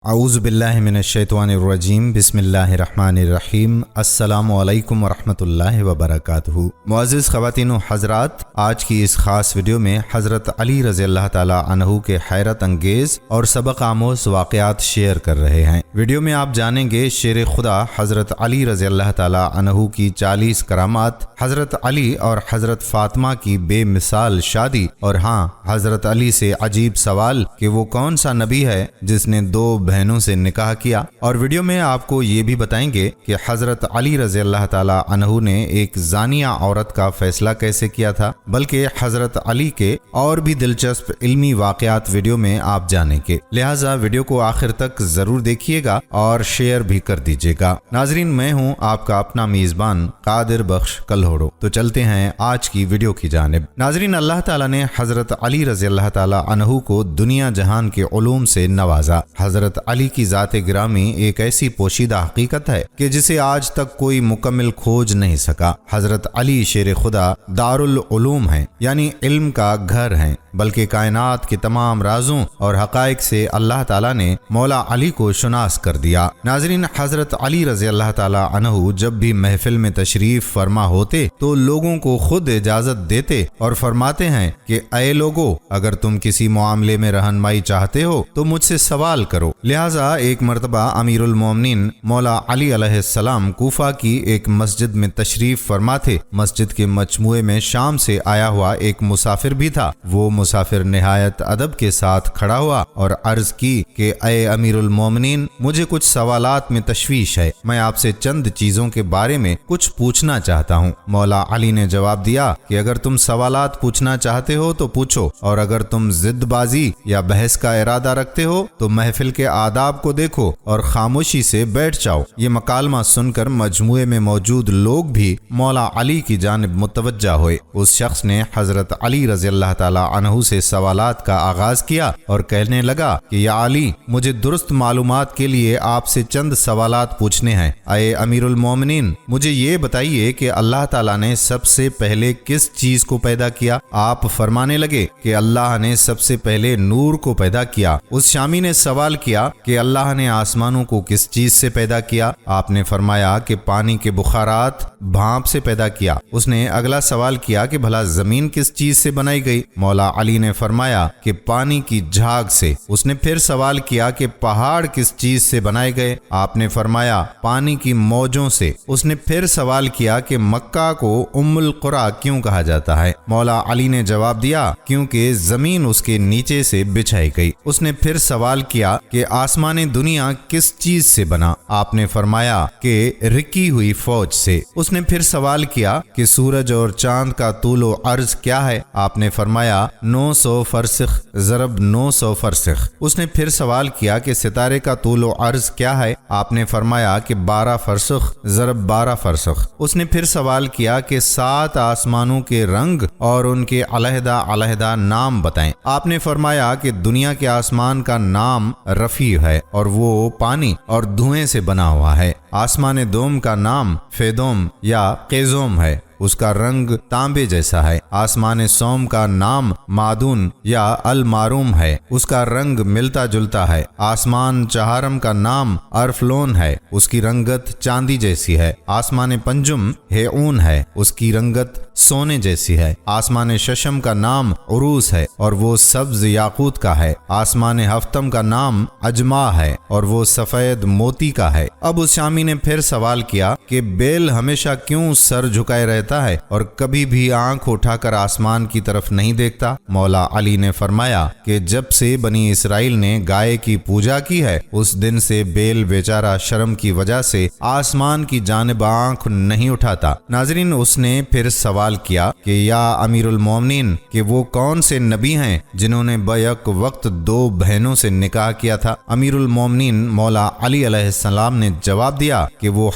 اعوذ باللہ من الشیطان الرجیم بسم اللہ الرحمن الرحیم السلام علیکم ورحمۃ اللہ وبرکاتہ۔ معزز خواتین و حضرات، آج کی اس خاص ویڈیو میں حضرت علی رضی اللہ تعالی عنہ کے حیرت انگیز اور سبق آموز واقعات شیئر کر رہے ہیں۔ ویڈیو میں آپ جانیں گے شیر خدا حضرت علی رضی اللہ تعالی عنہ کی 40 کرامات، حضرت علی اور حضرت فاطمہ کی بے مثال شادی، اور ہاں حضرت علی سے عجیب سوال کہ وہ کون سا نبی ہے جس نے 2 بہنوں سے نکاح کیا۔ اور ویڈیو میں آپ کو یہ بھی بتائیں گے کہ حضرت علی رضی اللہ تعالی عنہ نے ایک زانیہ عورت کا فیصلہ کیسے کیا تھا، بلکہ حضرت علی کے اور بھی دلچسپ علمی واقعات ویڈیو میں آپ جانیں گے، لہٰذا ویڈیو کو آخر تک ضرور دیکھیے گا اور شیئر بھی کر دیجیے گا۔ ناظرین، میں ہوں آپ کا اپنا میزبان قادر بخش کلہوڑو۔ تو چلتے ہیں آج کی ویڈیو کی جانب۔ ناظرین، اللہ تعالیٰ نے حضرت علی رضی اللہ تعالی عنہ کو دنیا جہان کے علوم سے نوازا۔ حضرت علی کی ذات گرامی ایک ایسی پوشیدہ حقیقت ہے کہ جسے آج تک کوئی مکمل کھوج نہیں سکا۔ حضرت علی شیر خدا دارالعلوم ہیں، یعنی علم کا گھر ہیں، بلکہ کائنات کے تمام رازوں اور حقائق سے اللہ تعالیٰ نے مولا علی کو شناس کر دیا۔ ناظرین، حضرت علی رضی اللہ تعالی عنہ جب بھی محفل میں تشریف فرما ہوتے تو لوگوں کو خود اجازت دیتے اور فرماتے ہیں کہ اے لوگو، اگر تم کسی معاملے میں رہنمائی چاہتے ہو تو مجھ سے سوال کرو۔ لہٰذا ایک مرتبہ امیر المومنین مولا علی علیہ السلام کوفہ کی ایک مسجد میں تشریف فرما تھے۔ مسجد کے مجموعے میں شام سے آیا ہوا ایک مسافر بھی تھا۔ وہ مسافر نہایت ادب کے ساتھ کھڑا ہوا اور عرض کی کہ اے امیر المومنین، مجھے کچھ سوالات میں تشویش ہے، میں آپ سے چند چیزوں کے بارے میں کچھ پوچھنا چاہتا ہوں۔ مولا علی نے جواب دیا کہ اگر تم سوالات پوچھنا چاہتے ہو تو پوچھو، اور اگر تم ضد بازی یا بحث کا ارادہ رکھتے ہو تو محفل کے آداب کو دیکھو اور خاموشی سے بیٹھ جاؤ۔ یہ مکالمہ سن کر مجموعے میں موجود لوگ بھی مولا علی کی جانب متوجہ ہوئے۔ اس شخص نے حضرت علی رضی اللہ تعالی عنہ سے سوالات کا آغاز کیا اور کہنے لگا کہ یا علی، مجھے درست معلومات کے لیے آپ سے چند سوالات پوچھنے ہیں۔ اے امیر المومنین، مجھے یہ بتائیے کہ اللہ تعالیٰ نے سب سے پہلے کس چیز کو پیدا کیا؟ آپ فرمانے لگے کہ اللہ نے سب سے پہلے نور کو پیدا کیا۔ اس شامی نے سوال کیا کہ اللہ نے آسمانوں کو کس چیز سے پیدا کیا؟ آپ نے فرمایا کہ پانی کے بخارات بھاپ سے پیدا کیا۔ اس نے اگلا سوال کیا کہ بھلا زمین کس چیز سے بنائی گئی؟ مولا علی نے فرمایا کہ پانی کی جھاگ سے۔ اس نے پھر سوال کیا کہ پہاڑ کس چیز سے بنائے گئے؟ آپ نے فرمایا پانی کی موجوں سے۔ اس نے پھر سوال کیا کہ مکہ کو ام القریٰ کیوں کہا جاتا ہے؟ مولا علی نے جواب دیا کیونکہ زمین اس کے نیچے سے بچھائی گئی۔ اس نے پھر سوال کیا کہ آسمان دنیا کس چیز سے بنا؟ آپ نے فرمایا کہ رکی ہوئی فوج سے۔ اس نے پھر سوال کیا کہ سورج اور چاند کا طول و عرض کیا ہے؟ آپ نے فرمایا 900 فرسخ ضرب 900 فرسخ۔ اس نے پھر سوال کیا کہ ستارے کا طول و عرض کیا ہے؟ آپ نے فرمایا کہ 12 فرسخ ضرب 12 فرسخ۔ اس نے پھر سوال کیا کہ 7 آسمانوں کے رنگ اور ان کے علیحدہ علیحدہ نام بتائیں۔ آپ نے فرمایا کہ دنیا کے آسمان کا نام رفیع ہے اور وہ پانی اور دھوئیں سے بنا ہوا ہے۔ آسمان دوم کا نام فیدوم یا قیزوم ہے، اس کا رنگ تانبے جیسا ہے۔ آسمان سوم کا نام معدون یا الماروم ہے، اس کا رنگ ملتا جلتا ہے۔ آسمان چہارم کا نام ارفلون ہے، اس کی رنگت چاندی جیسی ہے۔ آسمان پنجم ہیعون ہے، اس کی رنگت سونے جیسی ہے۔ آسمان ششم کا نام عروس ہے اور وہ سبز یاقوت کا ہے۔ آسمان ہفتم کا نام اجما ہے اور وہ سفید موتی کا ہے۔ اب اس شامی نے پھر سوال کیا کہ بیل ہمیشہ کیوں سر جھکائے رہتا ہے اور کبھی بھی آنکھ اٹھا کر آسمان کی طرف نہیں دیکھتا؟ مولا علی نے فرمایا کہ جب سے بنی اسرائیل نے گائے کی پوجا کی ہے اس دن سے بیل بیچارہ شرم کی وجہ سے آسمان کی جانب آنکھ نہیں اٹھاتا۔ ناظرین، اس نے پھر سوال کیا کہ یا امیر المومنین، کہ وہ کون سے نبی ہیں جنہوں نے بیک وقت 2 بہنوں سے نکاح کیا تھا؟ امیر المومنین مولا علی علیہ السلام نے جواب دیا کہ وہ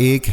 1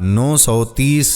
930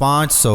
500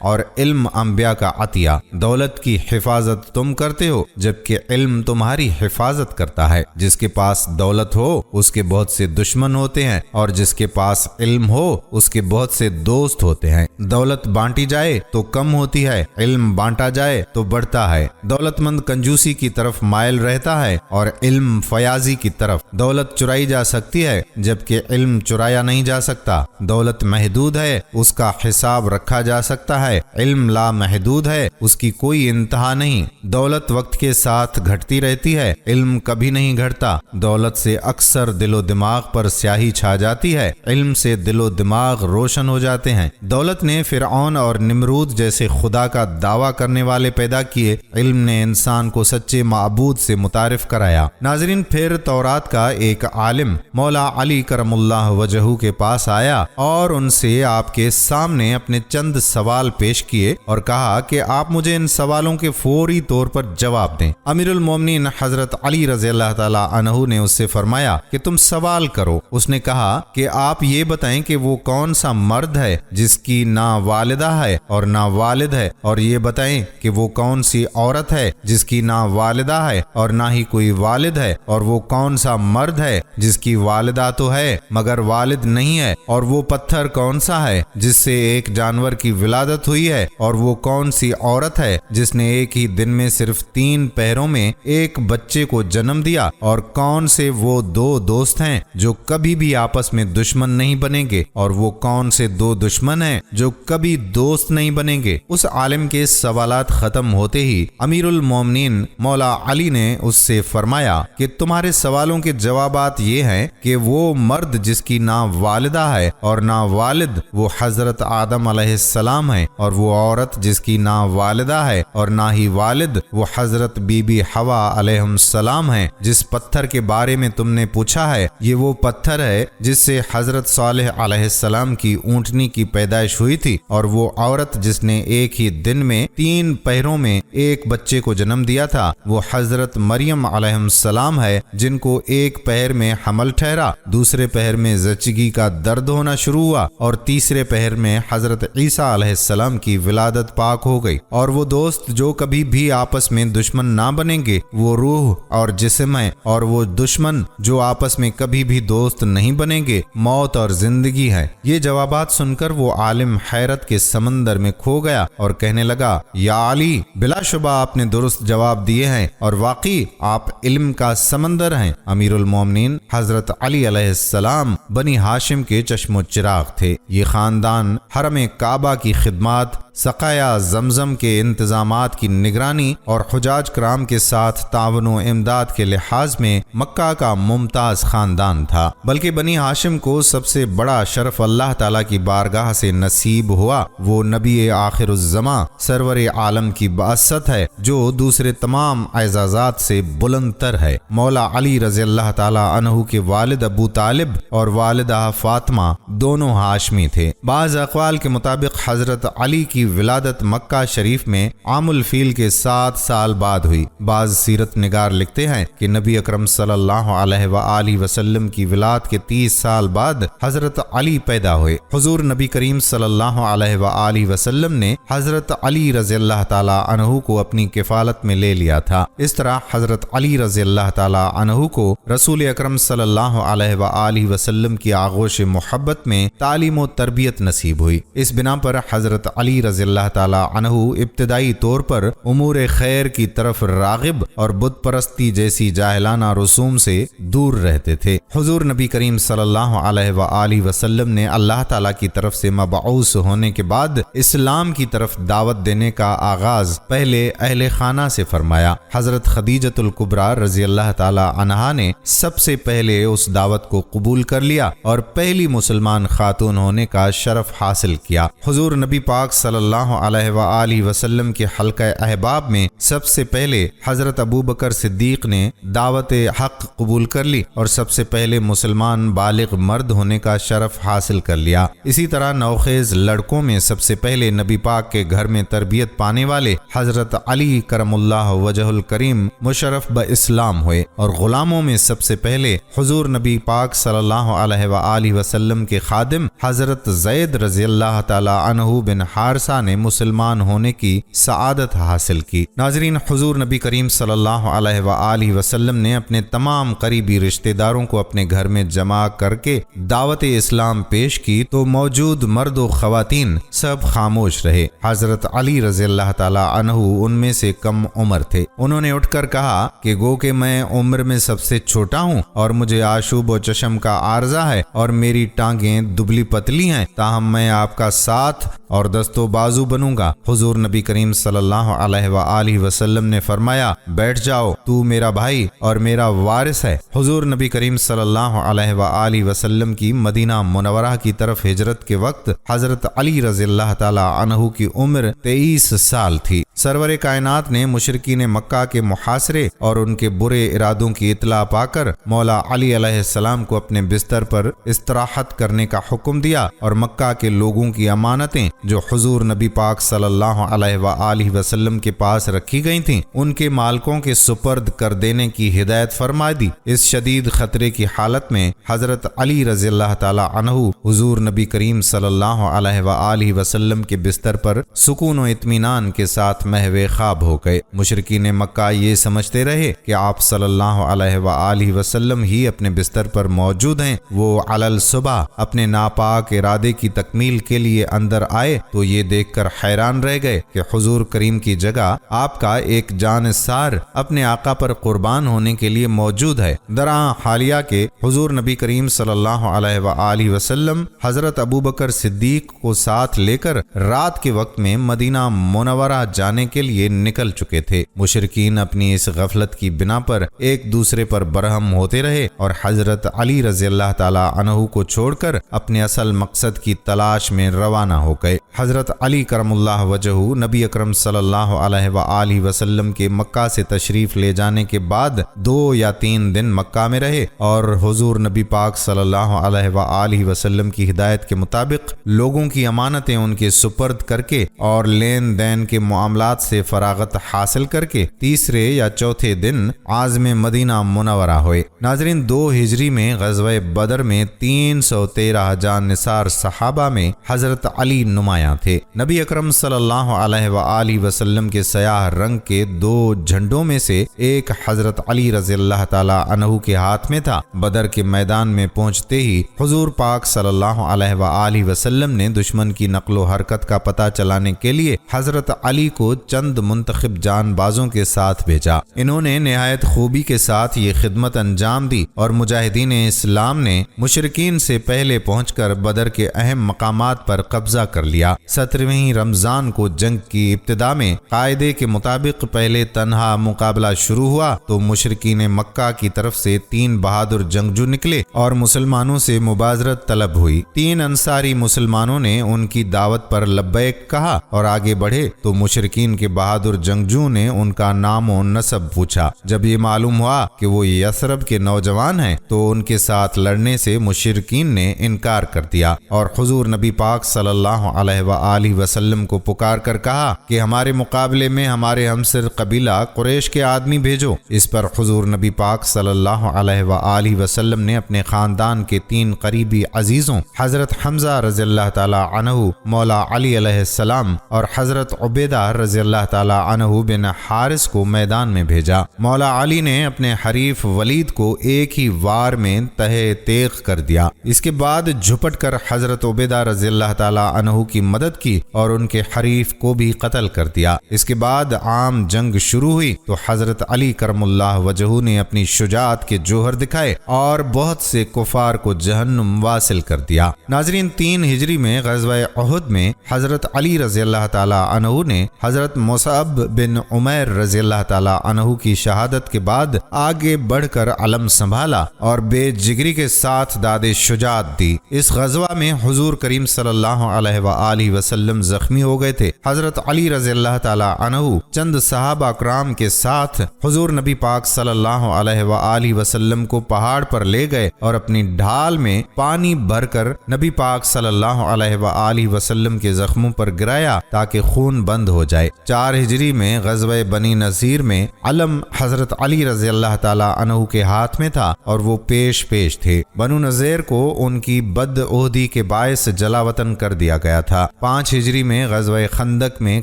اور علم انبیاء کا عطیہ۔ دولت کی حفاظت تم کرتے ہو جبکہ علم تمہاری حفاظت کرتا ہے۔ جس کے پاس دولت ہو اس کے بہت سے دشمن ہوتے ہیں اور جس کے پاس علم ہو اس کے بہت سے دوست ہوتے ہیں۔ دولت بانٹی جائے تو کم ہوتی ہے، علم بانٹا جائے تو بڑھتا ہے۔ دولت مند کنجوسی کی طرف مائل رہتا ہے اور علم فیاضی کی طرف۔ دولت چرائی جا سکتی ہے جبکہ علم چرایا نہیں جا سکتا۔ دولت محدود ہے، اس کا حساب رکھا جا سکتا ہے۔ علم لا محدود ہے، اس کی کوئی انتہا نہیں۔ دولت وقت کے ساتھ گھٹتی رہتی ہے، علم کبھی نہیں گھٹتا۔ دولت سے اکثر دل و دماغ پر سیاہی چھا جاتی ہے، علم سے دل و دماغ روشن ہو جاتے ہیں۔ دولت نے فرعون اور نمرود جیسے خدا کا دعویٰ کرنے والے پیدا کیے، علم نے انسان کو سچے معبود سے متعارف کرایا۔ ناظرین، پھر تورات کا ایک عالم مولا علی کرم اللہ وجہہ کے پاس آیا اور ان سے آپ کے سامنے اپنے چند سوال پیش کیے اور کہا کہ آپ مجھے ان سوالوں کے فوری طور پر جواب دیں۔ امیر المومنین حضرت علی رضی اللہ تعالی عنہ نے اس سے فرمایا کہ تم سوال کرو۔ اس نے کہا کہ آپ یہ بتائیں کہ وہ کون سا مرد ہے جس کی نہ والدہ ہے اور نہ والد ہے، اور یہ بتائیں کہ وہ کون سی عورت ہے جس کی نہ والدہ ہے اور نہ ہی کوئی والد ہے، اور وہ کون سا مرد ہے جس کی والدہ تو ہے مگر والد نہیں ہے، اور وہ پتھر کون سا ہے جس سے ایک جانور کی ولادت ہوئی ہے، اور وہ کون سی عورت ہے جس نے ایک ہی دن میں صرف 3 پہروں میں ایک بچے کو جنم دیا، اور کون سے وہ 2 دوست ہیں جو کبھی بھی آپس میں دشمن نہیں بنیں گے، اور وہ کون سے 2 دشمن ہیں جو کبھی دوست نہیں بنیں گے۔ اس عالم کے سوالات ختم ہوتے ہی امیر المومنین مولا علی نے اس سے فرمایا کہ تمہارے سوالوں کے جوابات یہ ہیں کہ وہ مرد جس کی نہ والدہ ہے اور نہ والد وہ حضرت آدم علیہ السلام ہے، اور وہ عورت جس کی نہ والدہ ہے اور نہ ہی والد وہ حضرت بی بی حوا علیہ السلام ہے۔ جس پتھر کے بارے میں تم نے پوچھا ہے یہ وہ پتھر ہے جس سے حضرت صالح علیہ السلام کی اونٹنی کی پیدائش ہوئی تھی، اور وہ عورت جس نے ایک ہی دن میں 3 پہروں میں ایک بچے کو جنم دیا تھا وہ حضرت مریم علیہ السلام ہے، جن کو ایک پہر میں حمل ٹھہرا، دوسرے پہر میں زچگی کا درد ہونا شروع ہوا، اور تیسرے پہر میں حضرت عیسیٰ علیہ السلام کی ولادت پاک ہو گئی۔ اور وہ دوست جو کبھی بھی آپس میں دشمن نہ بنیں گے وہ روح اور جسم ہے، اور وہ دشمن جو آپس میں کبھی بھی دوست نہیں بنیں گے موت اور زندگی ہے۔ یہ جوابات سن کر وہ عالم حیرت کے سمندر میں کھو گیا اور کہنے لگا، یا علی، بلا شبہ آپ نے درست جواب دیے ہیں اور واقعی آپ علم کا سمندر ہیں۔ امیر المومنین حضرت علی علیہ السلام بنی ہاشم کے چشم و چراغ تھے۔ یہ خاندان حرم کعبہ کی خدمات، سقایا زمزم کے انتظامات کی نگرانی اور حجاج کرام کے ساتھ تعاون و امداد کے لحاظ میں مکہ کا ممتاز خاندان تھا، بلکہ بنی ہاشم کو سب سے بڑا شرف اللہ تعالیٰ کی بارگاہ سے نصیب ہوا۔ وہ نبی آخر الزماں سرور عالم کی بعثت ہے جو دوسرے تمام اعزازات سے بلند تر ہے۔ مولا علی رضی اللہ تعالیٰ عنہ کے والد ابو طالب اور والدہ فاطمہ دونوں ہاشمی تھے۔ بعض اقوال کے مطابق حضرت علی کی ولادت مکہ شریف میں عام الفیل کے 7 سال بعد ہوئی۔ بعض سیرت نگار لکھتے ہیں کہ نبی اکرم صلی اللہ علیہ وآلہ وسلم کی ولادت کے 30 سال بعد حضرت علی پیدا ہوئے۔ حضور نبی کریم صلی اللہ علیہ وآلہ وسلم نے حضرت علی رضی اللہ تعالی عنہ کو اپنی کفالت میں لے لیا تھا۔ اس طرح حضرت علی رضی اللہ تعالی عنہ کو رسول اکرم صلی اللہ علیہ وآلہ وسلم کی آغوش محبت میں تعلیم و تربیت نصیب ہوئی۔ اس بنا پر حضرت علی رضی اللہ تعالی عنہ ابتدائی طور پر امور خیر کی طرف راغب اور بت پرستی جیسی جاہلانہ رسوم سے دور رہتے تھے۔ حضور نبی کریم صلی اللہ علیہ وآلہ وسلم نے اللہ تعالیٰ کی طرف سے مبعوث ہونے کے بعد اسلام کی طرف دعوت دینے کا آغاز پہلے اہل خانہ سے فرمایا۔ حضرت خدیجۃ الکبریٰ رضی اللہ تعالی عنہا نے سب سے پہلے اس دعوت کو قبول کر لیا اور پہلی مسلمان خاتون ہونے کا شرف حاصل کیا۔ حضور نبی پاک صلی اللہ علیہ وآلہ وسلم کے حلقہ احباب میں سب سے پہلے حضرت ابو بکر صدیق نے دعوت حق قبول کر لی اور سب سے پہلے مسلمان بالغ مرد ہونے کا شرف حاصل کر لیا۔ اسی طرح نوخیز لڑکوں میں سب سے پہلے نبی پاک کے گھر میں تربیت پانے والے حضرت علی کرم اللہ وجہ الکریم مشرف باسلام ہوئے، اور غلاموں میں سب سے پہلے حضور نبی پاک صلی اللہ علیہ وآلہ وسلم کے خادم حضرت زید رضی اللہ اللہ تعالی عنہ بن حارثہ نے مسلمان ہونے کی سعادت حاصل کی۔ ناظرین، حضور نبی کریم صلی اللہ علیہ وآلہ وسلم نے اپنے تمام قریبی رشتہ داروں کو اپنے گھر میں جمع کر کے دعوت اسلام پیش کی تو موجود مرد و خواتین سب خاموش رہے۔ حضرت علی رضی اللہ تعالی عنہ ان میں سے کم عمر تھے۔ انہوں نے اٹھ کر کہا کہ گو کہ میں عمر میں سب سے چھوٹا ہوں اور مجھے آشوب و چشم کا عارضہ ہے اور میری ٹانگیں دبلی پتلی ہیں، تاہم میں آپ کا ساتھ اور دست و بازو بنوں گا۔ حضور نبی کریم صلی اللہ علیہ وآلہ وسلم نے فرمایا، بیٹھ جاؤ، تو میرا بھائی اور میرا وارث ہے۔ حضور نبی کریم صلی اللہ علیہ وآلہ وسلم کی مدینہ منورہ کی طرف ہجرت کے وقت حضرت علی رضی اللہ تعالی عنہ کی عمر 23 سال تھی۔ سرور کائنات نے مشرکین مکہ کے محاصرے اور ان کے برے ارادوں کی اطلاع پا کر مولا علی علیہ السلام کو اپنے بستر پر استراحت کرنے کا حکم دیا اور مکہ کے لوگوں کی امانتیں جو حضور نبی پاک صلی اللہ علیہ وآلہ وسلم کے پاس رکھی گئی تھیں ان کے مالکوں کے سپرد کر دینے کی ہدایت فرما دی۔ اس شدید خطرے کی حالت میں حضرت علی رضی اللہ تعالی عنہ حضور نبی کریم صلی اللہ علیہ وآلہ وسلم کے بستر پر سکون و اطمینان کے ساتھ محو خواب ہو گئے۔ مشرکین مکہ یہ سمجھتے رہے کہ آپ صلی اللہ علیہ وآلہ وسلم ہی اپنے بستر پر موجود ہیں۔ وہ علل صبح اپنے ناپاک ارادے کی تکمیل کے لیے اندر آئے تو یہ دیکھ کر حیران رہ گئے کہ حضور کریم کی جگہ آپ کا ایک جانثار اپنے آقا پر قربان ہونے کے لیے موجود ہے۔ درآں حالیہ کے حضور نبی کریم صلی اللہ علیہ وآلہ وسلم حضرت ابوبکر صدیق کو ساتھ لے کر رات کے وقت میں مدینہ منورہ جانے کے لیے نکل چکے تھے۔ مشرکین اپنی اس غفلت کی بنا پر ایک دوسرے پر برہم ہوتے رہے اور حضرت علی رضی اللہ تعالی عنہ کو چھوڑ کر اپنے اصل مقصد کی تلاش میں روانہ ہو گئے۔ حضرت علی کرم اللہ وجہہ نبی اکرم صلی اللہ علیہ وآلہ وسلم کے مکہ سے تشریف لے جانے کے بعد 2 یا 3 دن مکہ میں رہے اور حضور نبی پاک صلی اللہ علیہ وآلہ وسلم کی ہدایت کے مطابق لوگوں کی امانتیں ان کے سپرد کر کے اور لین دین کے معاملات سے فراغت حاصل کر کے تیسرے یا چوتھے دن عازم مدینہ منورہ ہوئے۔ ناظرین، 2 ہجری میں غزوہ بدر میں 313 جانثار صحابہ میں حضرت علی نمایاں تھے۔ نبی اکرم صلی اللہ علیہ وآلہ وسلم کے سیاہ رنگ کے 2 جھنڈوں میں سے ایک حضرت علی رضی اللہ تعالی عنہ کے ہاتھ میں تھا۔ بدر کے میدان میں پہنچتے ہی حضور پاک صلی اللہ علیہ وآلہ وسلم نے دشمن کی نقل و حرکت کا پتہ چلانے کے لیے حضرت علی کو چند منتخب جان بازوں کے ساتھ بھیجا۔ انہوں نے نہایت خوبی کے ساتھ یہ خدمت انجام دی اور مجاہدین اسلام نے مشرکین سے پہلے پہنچ کر بدر کے اہم مقامات پر قبضہ کر لیا۔ 17ویں رمضان کو جنگ کی ابتدا میں قاعدے کے مطابق پہلے تنہا مقابلہ شروع ہوا تو مشرکین مکہ کی طرف سے 3 بہادر جنگجو نکلے اور مسلمانوں سے مبازرت طلب ہوئی۔ 3 انصاری مسلمانوں نے ان کی دعوت پر لبیک کہا اور آگے بڑھے تو مشرکین کے بہادر جنگجو نے ان کا نام و نسب پوچھا۔ جب یہ معلوم ہوا کہ وہ یثرب کے نوجوان ہیں تو ان کے ساتھ لڑنے سے مشرکین نے انکار کر دیا اور حضور نبی پاک صلی اللہ علیہ وآلہ وسلم کو پکار کر کہا کہ ہمارے مقابلے میں ہمارے ہمسر قبیلہ قریش کے آدمی بھیجو۔ اس پر حضور نبی پاک صلی اللہ علیہ وآلہ وسلم نے اپنے خاندان کے 3 قریبی عزیزوں حضرت حمزہ رضی اللہ تعالی عنہ، مولا علی علیہ السلام اور حضرت عبیدہ رضی اللہ تعالی عنہ بن حارث کو میدان میں بھیجا۔ مولا علی نے اپنے حریف ولید کو ایک ہی وار میں تہہ تیغ کر دیا۔ اس کے بعد جھپٹ کر حضرت عبیدہ رضی اللہ تعالی عنہ کی مدد کی اور ان کے حریف کو بھی قتل کر دیا۔ اس کے بعد عام جنگ شروع ہوئی تو حضرت علی کرم اللہ وجہہ نے اپنی شجاعت کے جوہر دکھائے اور بہت سے کفار کو جہنم واصل کر دیا۔ ناظرین، 3 ہجری میں غزوہ احد میں حضرت علی رضی اللہ تعالی عنہ نے حضرت مصعب بن عمیر رضی اللہ تعالی عنہ کی شہادت کے بعد آگے بڑھ کر علم سنبھالا اور بے جگری کے ساتھ داد شجاعت دی۔ اس غزوہ میں حضور کریم صلی اللہ علیہ وآلہ وسلم زخمی ہو گئے تھے۔ حضرت علی رضی اللہ تعالی عنہ چند صحابہ کرام کے ساتھ حضور نبی پاک صلی اللہ علیہ وآلہ وسلم کو پہاڑ پر لے گئے اور اپنی ڈھال میں پانی بھر کر نبی پاک صلی اللہ علیہ وآلہ وسلم کے زخموں پر گرایا تاکہ خون بند ہو جائے۔ 4 ہجری میں غزوہ بنی نذیر میں علم حضرت علی رضی اللہ تعالی عنہ کے ہاتھ میں تھا اور وہ پیش تھے۔ بنو نذیر کو ان کی بدعہدی کے باعث جلا وطن کر دیا گیا تھا۔ 5 ہجری میں غزوہ خندق میں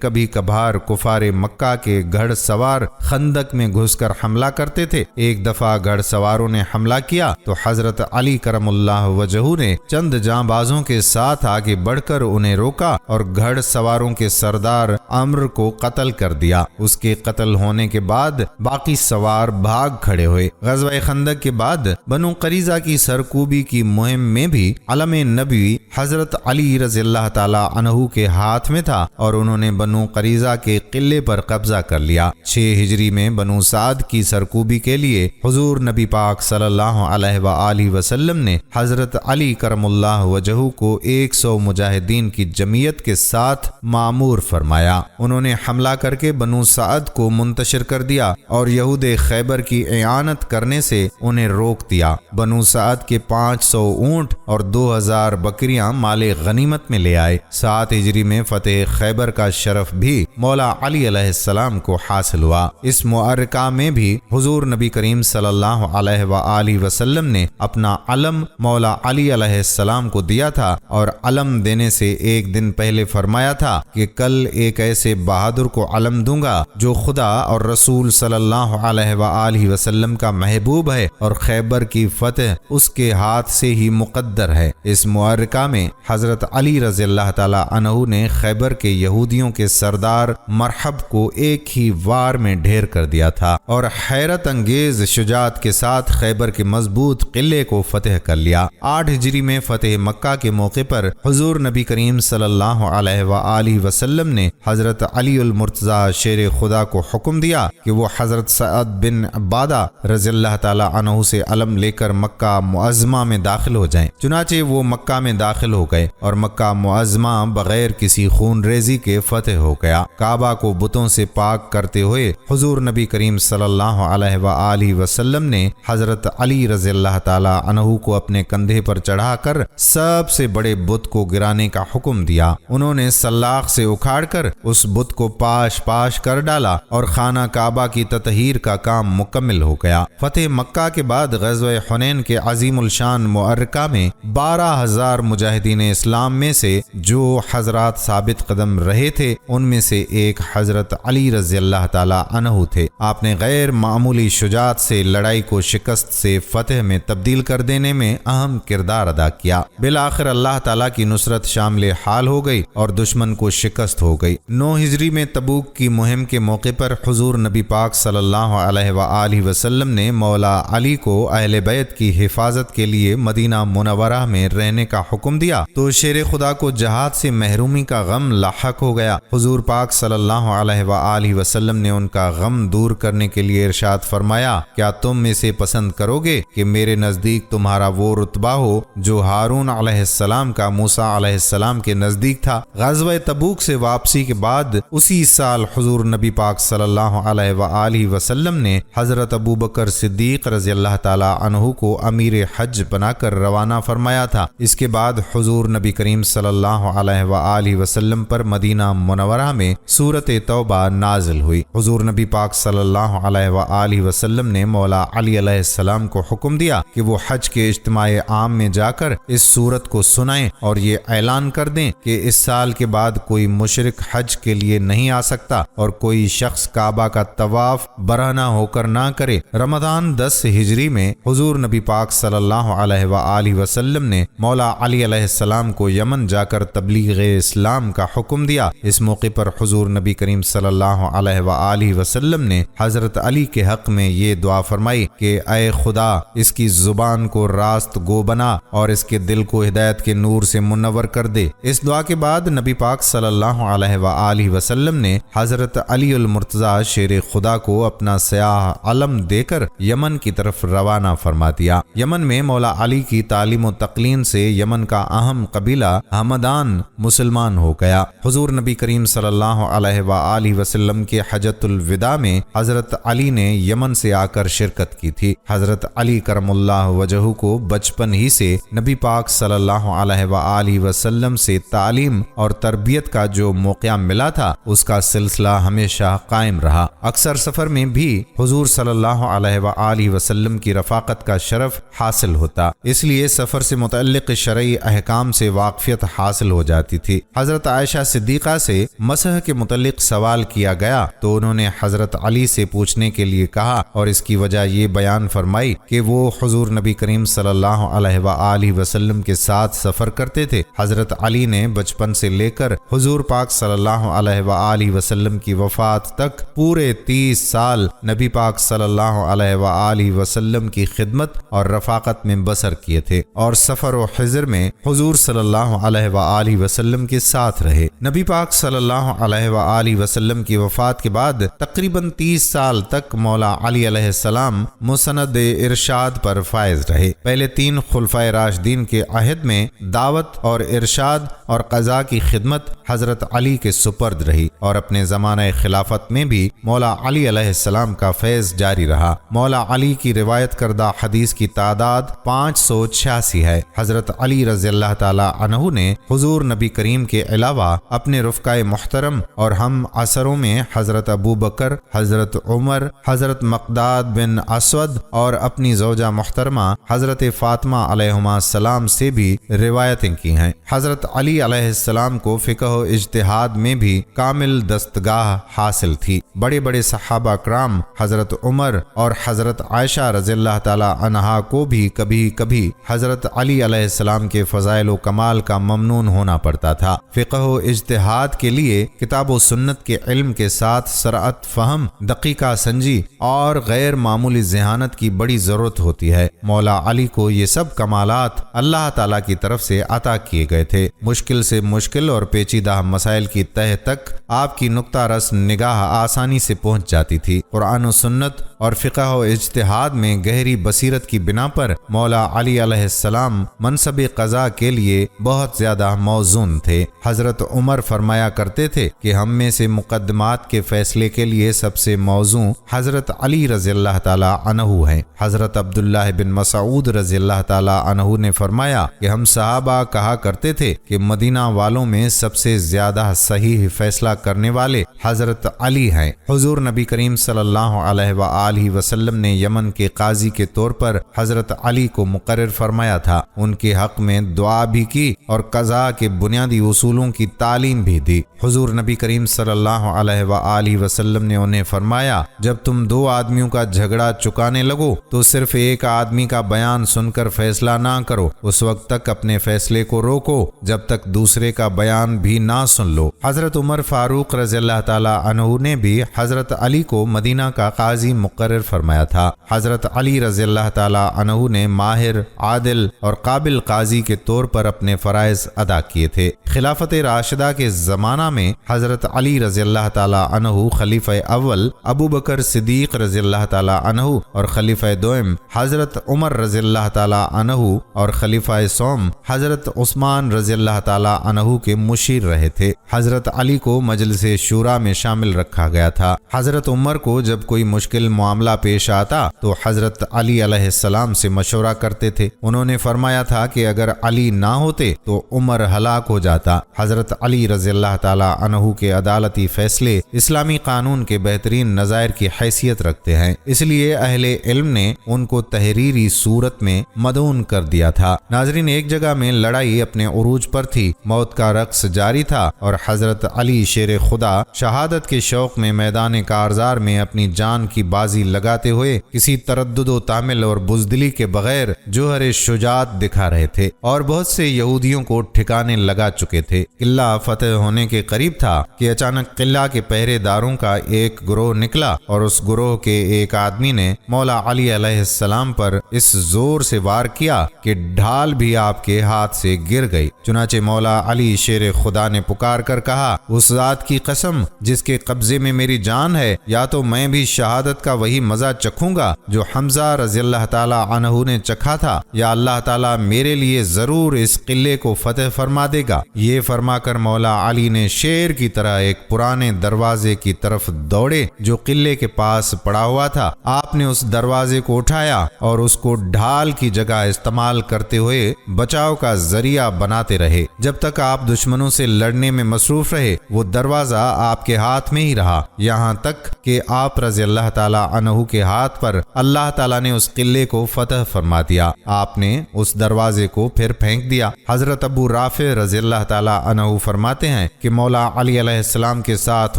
کبھی کبھار کفار مکہ کے گھڑ سوار خندق میں گھس کر حملہ کرتے تھے۔ ایک دفعہ گھڑ سواروں نے حملہ کیا تو حضرت علی کرم اللہ وجہہ نے چند جانبازوں کے ساتھ آگے بڑھ کر انہیں روکا اور گھڑ سواروں کے سردار عمرو کو قتل کر دیا۔ اس کے قتل ہونے کے بعد باقی سوار بھاگ کھڑے ہوئے۔ غزوہ خندق کے بعد بنو قریظہ کی سرکوبی کی مہم میں بھی علم نبوی حضرت علی رضی اللہ تعالی عنہ کے ہاتھ میں تھا اور انہوں نے بنو قریظہ کے قلعے پر قبضہ کر لیا۔ 6 ہجری میں بنو سعد کی سرکوبی کے لیے حضور نبی پاک صلی اللہ علیہ وآلہ وسلم نے حضرت علی کرم اللہ وجہہ کو 100 مجاہدین کی جمعیت کے ساتھ مامور فرمایا۔ انہوں نے حملہ کر کے بنو سعد کو منتشر کر دیا اور یہود خیبر کی اعانت کرنے سے انہیں روک دیا۔ بنو سعد کے 500 اونٹ اور 2000 بکریاں مال غنیمت میں لے آئے۔ 7 ہجری میں فتح خیبر کا شرف بھی مولا علی علیہ السلام کو حاصل ہوا۔ اس معرکہ میں بھی حضور نبی کریم صلی اللہ علیہ وآلہ وسلم نے اپنا علم مولا علی علیہ السلام کو دیا تھا اور علم دینے سے ایک دن پہلے فرمایا تھا کہ کل ایک ایسے بہادر کو علم دوں گا جو خدا اور رسول صلی اللہ علیہ وآلہ وسلم کا محبوب ہے اور خیبر کی فتح اس کے ہاتھ سے ہی مقدر ہے۔ اس معرکہ میں حضرت علی رضی اللہ تعالی عنہ نے خیبر کے یہودیوں کے سردار مرحب کو ایک ہی وار میں ڈھیر کر دیا تھا اور حیرت انگیز شجاعت کے ساتھ خیبر کے مضبوط قلعے کو فتح کر لیا۔ 8 ہجری میں فتح مکہ کے موقع پر حضور نبی کریم صلی اللہ علیہ وآلہ وسلم نے حضرت علی المرتضی شیر خدا کو حکم دیا کہ وہ حضرت سعد بن عبادہ رضی اللہ تعالی عنہ سے علم لے کر مکہ معظمہ میں داخل ہو جائیں۔ چنانچہ وہ مکہ میں داخل ہو گئے اور مکہ معظمہ بغیر کسی خون ریزی کے فتح ہو گیا۔ کعبہ کو بتوں سے پاک کرتے ہوئے حضور نبی کریم صلی اللہ علیہ وآلہ وسلم نے حضرت علی رضی اللہ تعالی عنہ کو اپنے کندھے پر چڑھا کر سب سے بڑے بت کو گرانے کا حکم دیا۔ انہوں نے سلاخ سے اکھاڑ کر اس بت کو پاش پاش کر ڈالا اور خانہ کعبہ کی تطہیر کا کام مکمل ہو گیا۔ فتح مکہ کے بعد غزوہ حنین کے عظیم الشان معرکہ میں 12,000 مجاہدین اسلام میں سے جو حضرات ثابت قدم رہے تھے ان میں سے ایک حضرت علی رضی اللہ تعالی عنہ تھے۔ آپ نے غیر معمولی شجاعت سے لڑائی کو شکست سے فتح میں تبدیل کر دینے میں اہم کردار ادا کیا۔ بالآخر اللہ تعالیٰ کی نصرت شامل حال ہو گئی اور دشمن کو شکست ہو گئی۔ 9 ہجری میں تبوک کی مہم کے موقع پر حضور نبی پاک صلی اللہ علیہ وآلہ وسلم نے مولا علی کو اہل بیت کی حفاظت کے لیے مدینہ منورہ میں رہنے کا حکم دیا تو شیر خدا کو جہاد سے محرومی کا غم لاحق ہو گیا۔ حضور پاک صلی اللہ علیہ وآلہ وسلم نے ان کا غم دور کرنے کے لیے ارشاد فرمایا، کیا تم اسے پسند کرو گے کہ میرے نزدیک تمہارا وہ رتبہ ہو جو ہارون علیہ السلام کا موسیٰ علیہ السلام کے نزدیک تھا۔ غزوہ تبوک سے واپسی کے بعد اسی سال حضور نبی پاک صلی اللہ علیہ وآلہ وسلم نے حضرت ابو بکر صدیق رضی اللہ تعالی عنہ کو امیر حج بنا کر روانہ فرمایا تھا۔ اس کے بعد حضور نبی کریم صلی اللہ علیہ وآلہ وسلم پر مدینہ منورہ میں سورۃ توبہ نازل ہوئی۔ حضور نبی پاک صلی اللہ علیہ وآلہ وسلم نے مولا علی علیہ السلام کو حکم دیا کہ وہ حج کے اجتماع عام میں جا کر اس سورت کو سنائیں اور یہ اعلان کر دیں کہ اس سال کے بعد کوئی مشرک حج کے لیے نہیں آ سکتا اور کوئی شخص کعبہ کا طواف برہنہ ہو کر نہ کرے۔ رمضان 10 ہجری میں حضور نبی پاک صلی اللہ علیہ وآلہ وسلم نے مولا علی علیہ السلام کو یمن جا کر تبلیغ اسلام کا حکم دیا۔ اس موقع پر حضور نبی کریم صلی اللہ علیہ وآلہ وسلم نے حضرت علی کے حق میں یہ دعا فرمائی کہ اے خدا اس کی زبان کو راست گو بنا اور اس کے دل کو ہدایت کے نور سے منور کر دے۔ اس دعا کے بعد نبی پاک صلی اللہ علیہ وآلہ وسلم نے حضرت علی المرتضی شیر خدا کو اپنا سیاہ علم دے کر یمن کی طرف روانہ فرما دیا۔ یمن میں مولا علی کی تعلیم و تقلین سے یمن کا اہم قبیلہ حمدان مسلمان ہو گیا۔ حضور نبی کریم صلی اللہ علیہ وآلہ وسلم کے حجۃ الوداع میں حضرت علی نے یمن سے آ کر شرکت کی تھی۔ حضرت علی کرم اللہ وجہہ کو بچپن ہی سے نبی پاک صلی اللہ علیہ وآلہ وسلم سے تعلیم اور تربیت کا جو موقع ملا تھا اس کا سلسلہ ہمیشہ قائم رہا۔ اکثر سفر میں بھی حضور صلی اللہ علیہ وآلہ وسلم کی رفاقت کا شرف حاصل ہوتا، اس لیے سفر سے متعلق شرعی احکام سے واقفیت حاصل ہو جاتی تھی۔ حضرت عائشہ صدیقہ سے مسح کے متعلق سوال کیا گیا تو انہوں نے حضرت علی سے پوچھنے کے لیے کہا اور اس کی وجہ یہ بیان فرمائی کہ وہ حضور نبی کریم صلی اللہ علیہ وآلہ وسلم کے ساتھ سفر کرتے تھے۔ حضرت علی نے بچپن سے لے کر حضور پاک صلی اللہ علیہ وآلہ وسلم کی وفات تک پورے 30 سال نبی پاک صلی اللہ علیہ وآلہ وسلم کی خدمت اور رفاقت میں بسر کیے تھے اور سفر و حضر میں حضور صلی اللہ علیہ وآلہ وسلم کے ساتھ رہے۔ نبی پاک صلی اللہ علیہ وآلہ وسلم کی وفات کے بعد تقریباً 30 سال تک مولا علی علیہ السلام مسند ارشاد پر فائز رہے۔ پہلے 3 خلفائے راشدین کے عہد میں دعوت اور ارشاد اور قضاء کی خدمت حضرت علی کے سپرد رہی اور اپنے زمانہ خلافت میں بھی مولا علی علیہ السلام کا فیض جاری رہا۔ مولا علی کی روایت کردہ حدیث کی تعداد 586 ہے۔ حضرت علی رضی اللہ تعالی عنہ نے حضور نبی کریم کے علاوہ اپنے رفقائے محترم اور ہم عصروں میں حضرت ابو بکر، حضرت عمر، حضرت مقداد بن اسود اور اپنی زوجہ محترمہ حضرت فاطمہ علیہما السلام سے بھی روایتیں کی ہیں۔ حضرت علی علیہ السلام کو فقہ و اجتہاد میں بھی کامل دستگاہ حاصل تھی۔ بڑے بڑے صحابہ کرام حضرت عمر اور حضرت عائشہ رضی اللہ تعالی عنہا کو بھی کبھی کبھی حضرت علی علیہ السلام کے فضائل و کمال کا ممنون ہونا پڑتا تھا۔ فقہ و اجتہاد کے لیے کتاب و سنت کے علم کے ساتھ سرعت فہم، دقیقہ سنجی اور غیر معمولی ذہانت کی بڑی ضرورت ہوتی ہے۔ مولا علی کو یہ سب کمالات اللہ تعالیٰ کی طرف سے عطا کیے گئے تھے۔ مشکل سے مشکل اور پیچیدہ مسائل کی تہ تک آپ کی نقطہ رس نگاہ آسانی سے پہنچ جاتی تھی۔ قرآن و سنت اور فقہ و اجتہاد میں گہری بصیرت کی بنا پر مولا علی علیہ السلام منصب قضاء کے لیے بہت زیادہ موزون تھے۔ حضرت عمر فرمایا کرتے تھے کہ ہم میں سے مقدمات کے فیصلے کے لیے سب سے موزوں حضرت علی رضی اللہ تعالی عنہ ہیں۔ حضرت عبداللہ بن مسعود رضی اللہ تعالی عنہ نے فرمایا کہ ہم صحابہ کہا کرتے تھے کہ مدینہ والوں میں سب سے زیادہ صحیح فیصلہ کرنے والے حضرت علی ہیں۔ حضور نبی کریم صلی اللہ علیہ وآلہ وسلم نے یمن کے قاضی کے طور پر حضرت علی کو مقرر فرمایا تھا، ان کے حق میں دعا بھی کی اور قضاء کے بنیادی اصولوں کی تعلیم بھی دی۔ حضور نبی کریم صلی اللہ علیہ وآلہ وسلم نے انہیں فرمایا، جب تم 2 آدمیوں کا جھگڑا چکانے لگو تو صرف ایک آدمی کا بیان سن کر فیصلہ نہ کرو، اس وقت تک اپنے فیصلے کو روکو جب تک دوسرے کا بیان بھی نہ سن لو۔ حضرت عمر فاروق رضی اللہ تعالی عنہ نے بھی حضرت علی کو مدینہ کا قاضی مقرر فرمایا تھا۔ حضرت علی رضی اللہ تعالی عنہ نے ماہر، عادل اور قابل قاضی کے طور پر اپنے فرائض ادا کیے تھے۔ خلافت راشدہ کے زمانہ میں حضرت علی رضی اللہ تعالی عنہ خلیفہ اول ابو بکر صدیق رضی اللہ تعالی عنہ اور خلیفہ دوم حضرت عمر رضی اللہ تعالی عنہ اور خلیفہ سوم حضرت عثمان رضی اللہ تعالی عنہ کے مشیر رہے تھے۔ حضرت علی کو مجلس شورا میں شامل رکھا گیا تھا۔ حضرت عمر کو جب کوئی مشکل معاملہ پیش آتا تو حضرت علی علیہ السلام سے مشورہ کرتے تھے۔ انہوں نے فرمایا تھا کہ اگر علی نہ ہوتے تو عمر ہلاک ہو جاتا۔ حضرت علی رضی اللہ تعالی عنہ کے عدالتی فیصلے اسلامی قانون کے بہترین نظائر کی حیثیت رکھتے ہیں، اس لیے اہل علم نے ان کو تحریری صورت میں مدعون کر دیا تھا۔ ناظرین، ایک جگہ میں لڑائی اپنے عروج پر تھی، موت کا رقص جاری تھا اور حضرت علی شیر خدا شہادت کے شوق میں میدان کارزار میں اپنی جان کی بازی لگاتے ہوئے کسی تردد و تامل اور بزدلی کے بغیر جوہر شجاعت دکھا رہے تھے اور بہت سے یہودیوں کو ٹھکانے لگا چکے تھے۔ قلعہ فتح ہونے کے قریب تھا کہ اچانک قلعہ کے پہرے داروں کا ایک گروہ نکلا اور اس گروہ کے ایک آدمی نے مولا علی علیہ السلام پر اس زور سے وار کیا کہ ڈھال بھی آپ کے ہاتھ سے گر گئی۔ چنانچہ مولا علی شیر خدا نے پکار کر کہا، اس ذات کی قسم جس کے قبضے میں میری جان ہے، یا تو میں بھی شہادت کا وہی مزہ چکھوں گا جو حمزہ رضی اللہ تعالی عنہ نے چکھا تھا، یا اللہ تعالی میرے لیے ضرور اس قلعے کو فتح فرما دے گا۔ یہ فرما کر مولا علی نے شیر کی طرح ایک پرانے دروازے کی طرف دوڑے جو قلعے کے پاس پڑا ہوا تھا۔ آپ نے اس دروازے کو اٹھایا اور اس کو ڈھال کی جگہ استعمال کرتے ہوئے بچاؤ کا ذریعہ بناتے رہے۔ جب تک آپ دشمنوں سے لڑنے میں مصروف رہے وہ دروازہ آپ کے ہاتھ میں ہی رہا، یہاں تک کہ آپ رضی اللہ تعالی عنہ کے ہاتھ پر اللہ تعالی نے اس قلعے کو فتح فرما دیا۔ آپ نے اس دروازے کو پھر پھینک دیا۔ حضرت ابو رافع رافع رضی اللہ تعالیٰ عنہ فرماتے ہیں کہ مولا علی علیہ السلام کے ساتھ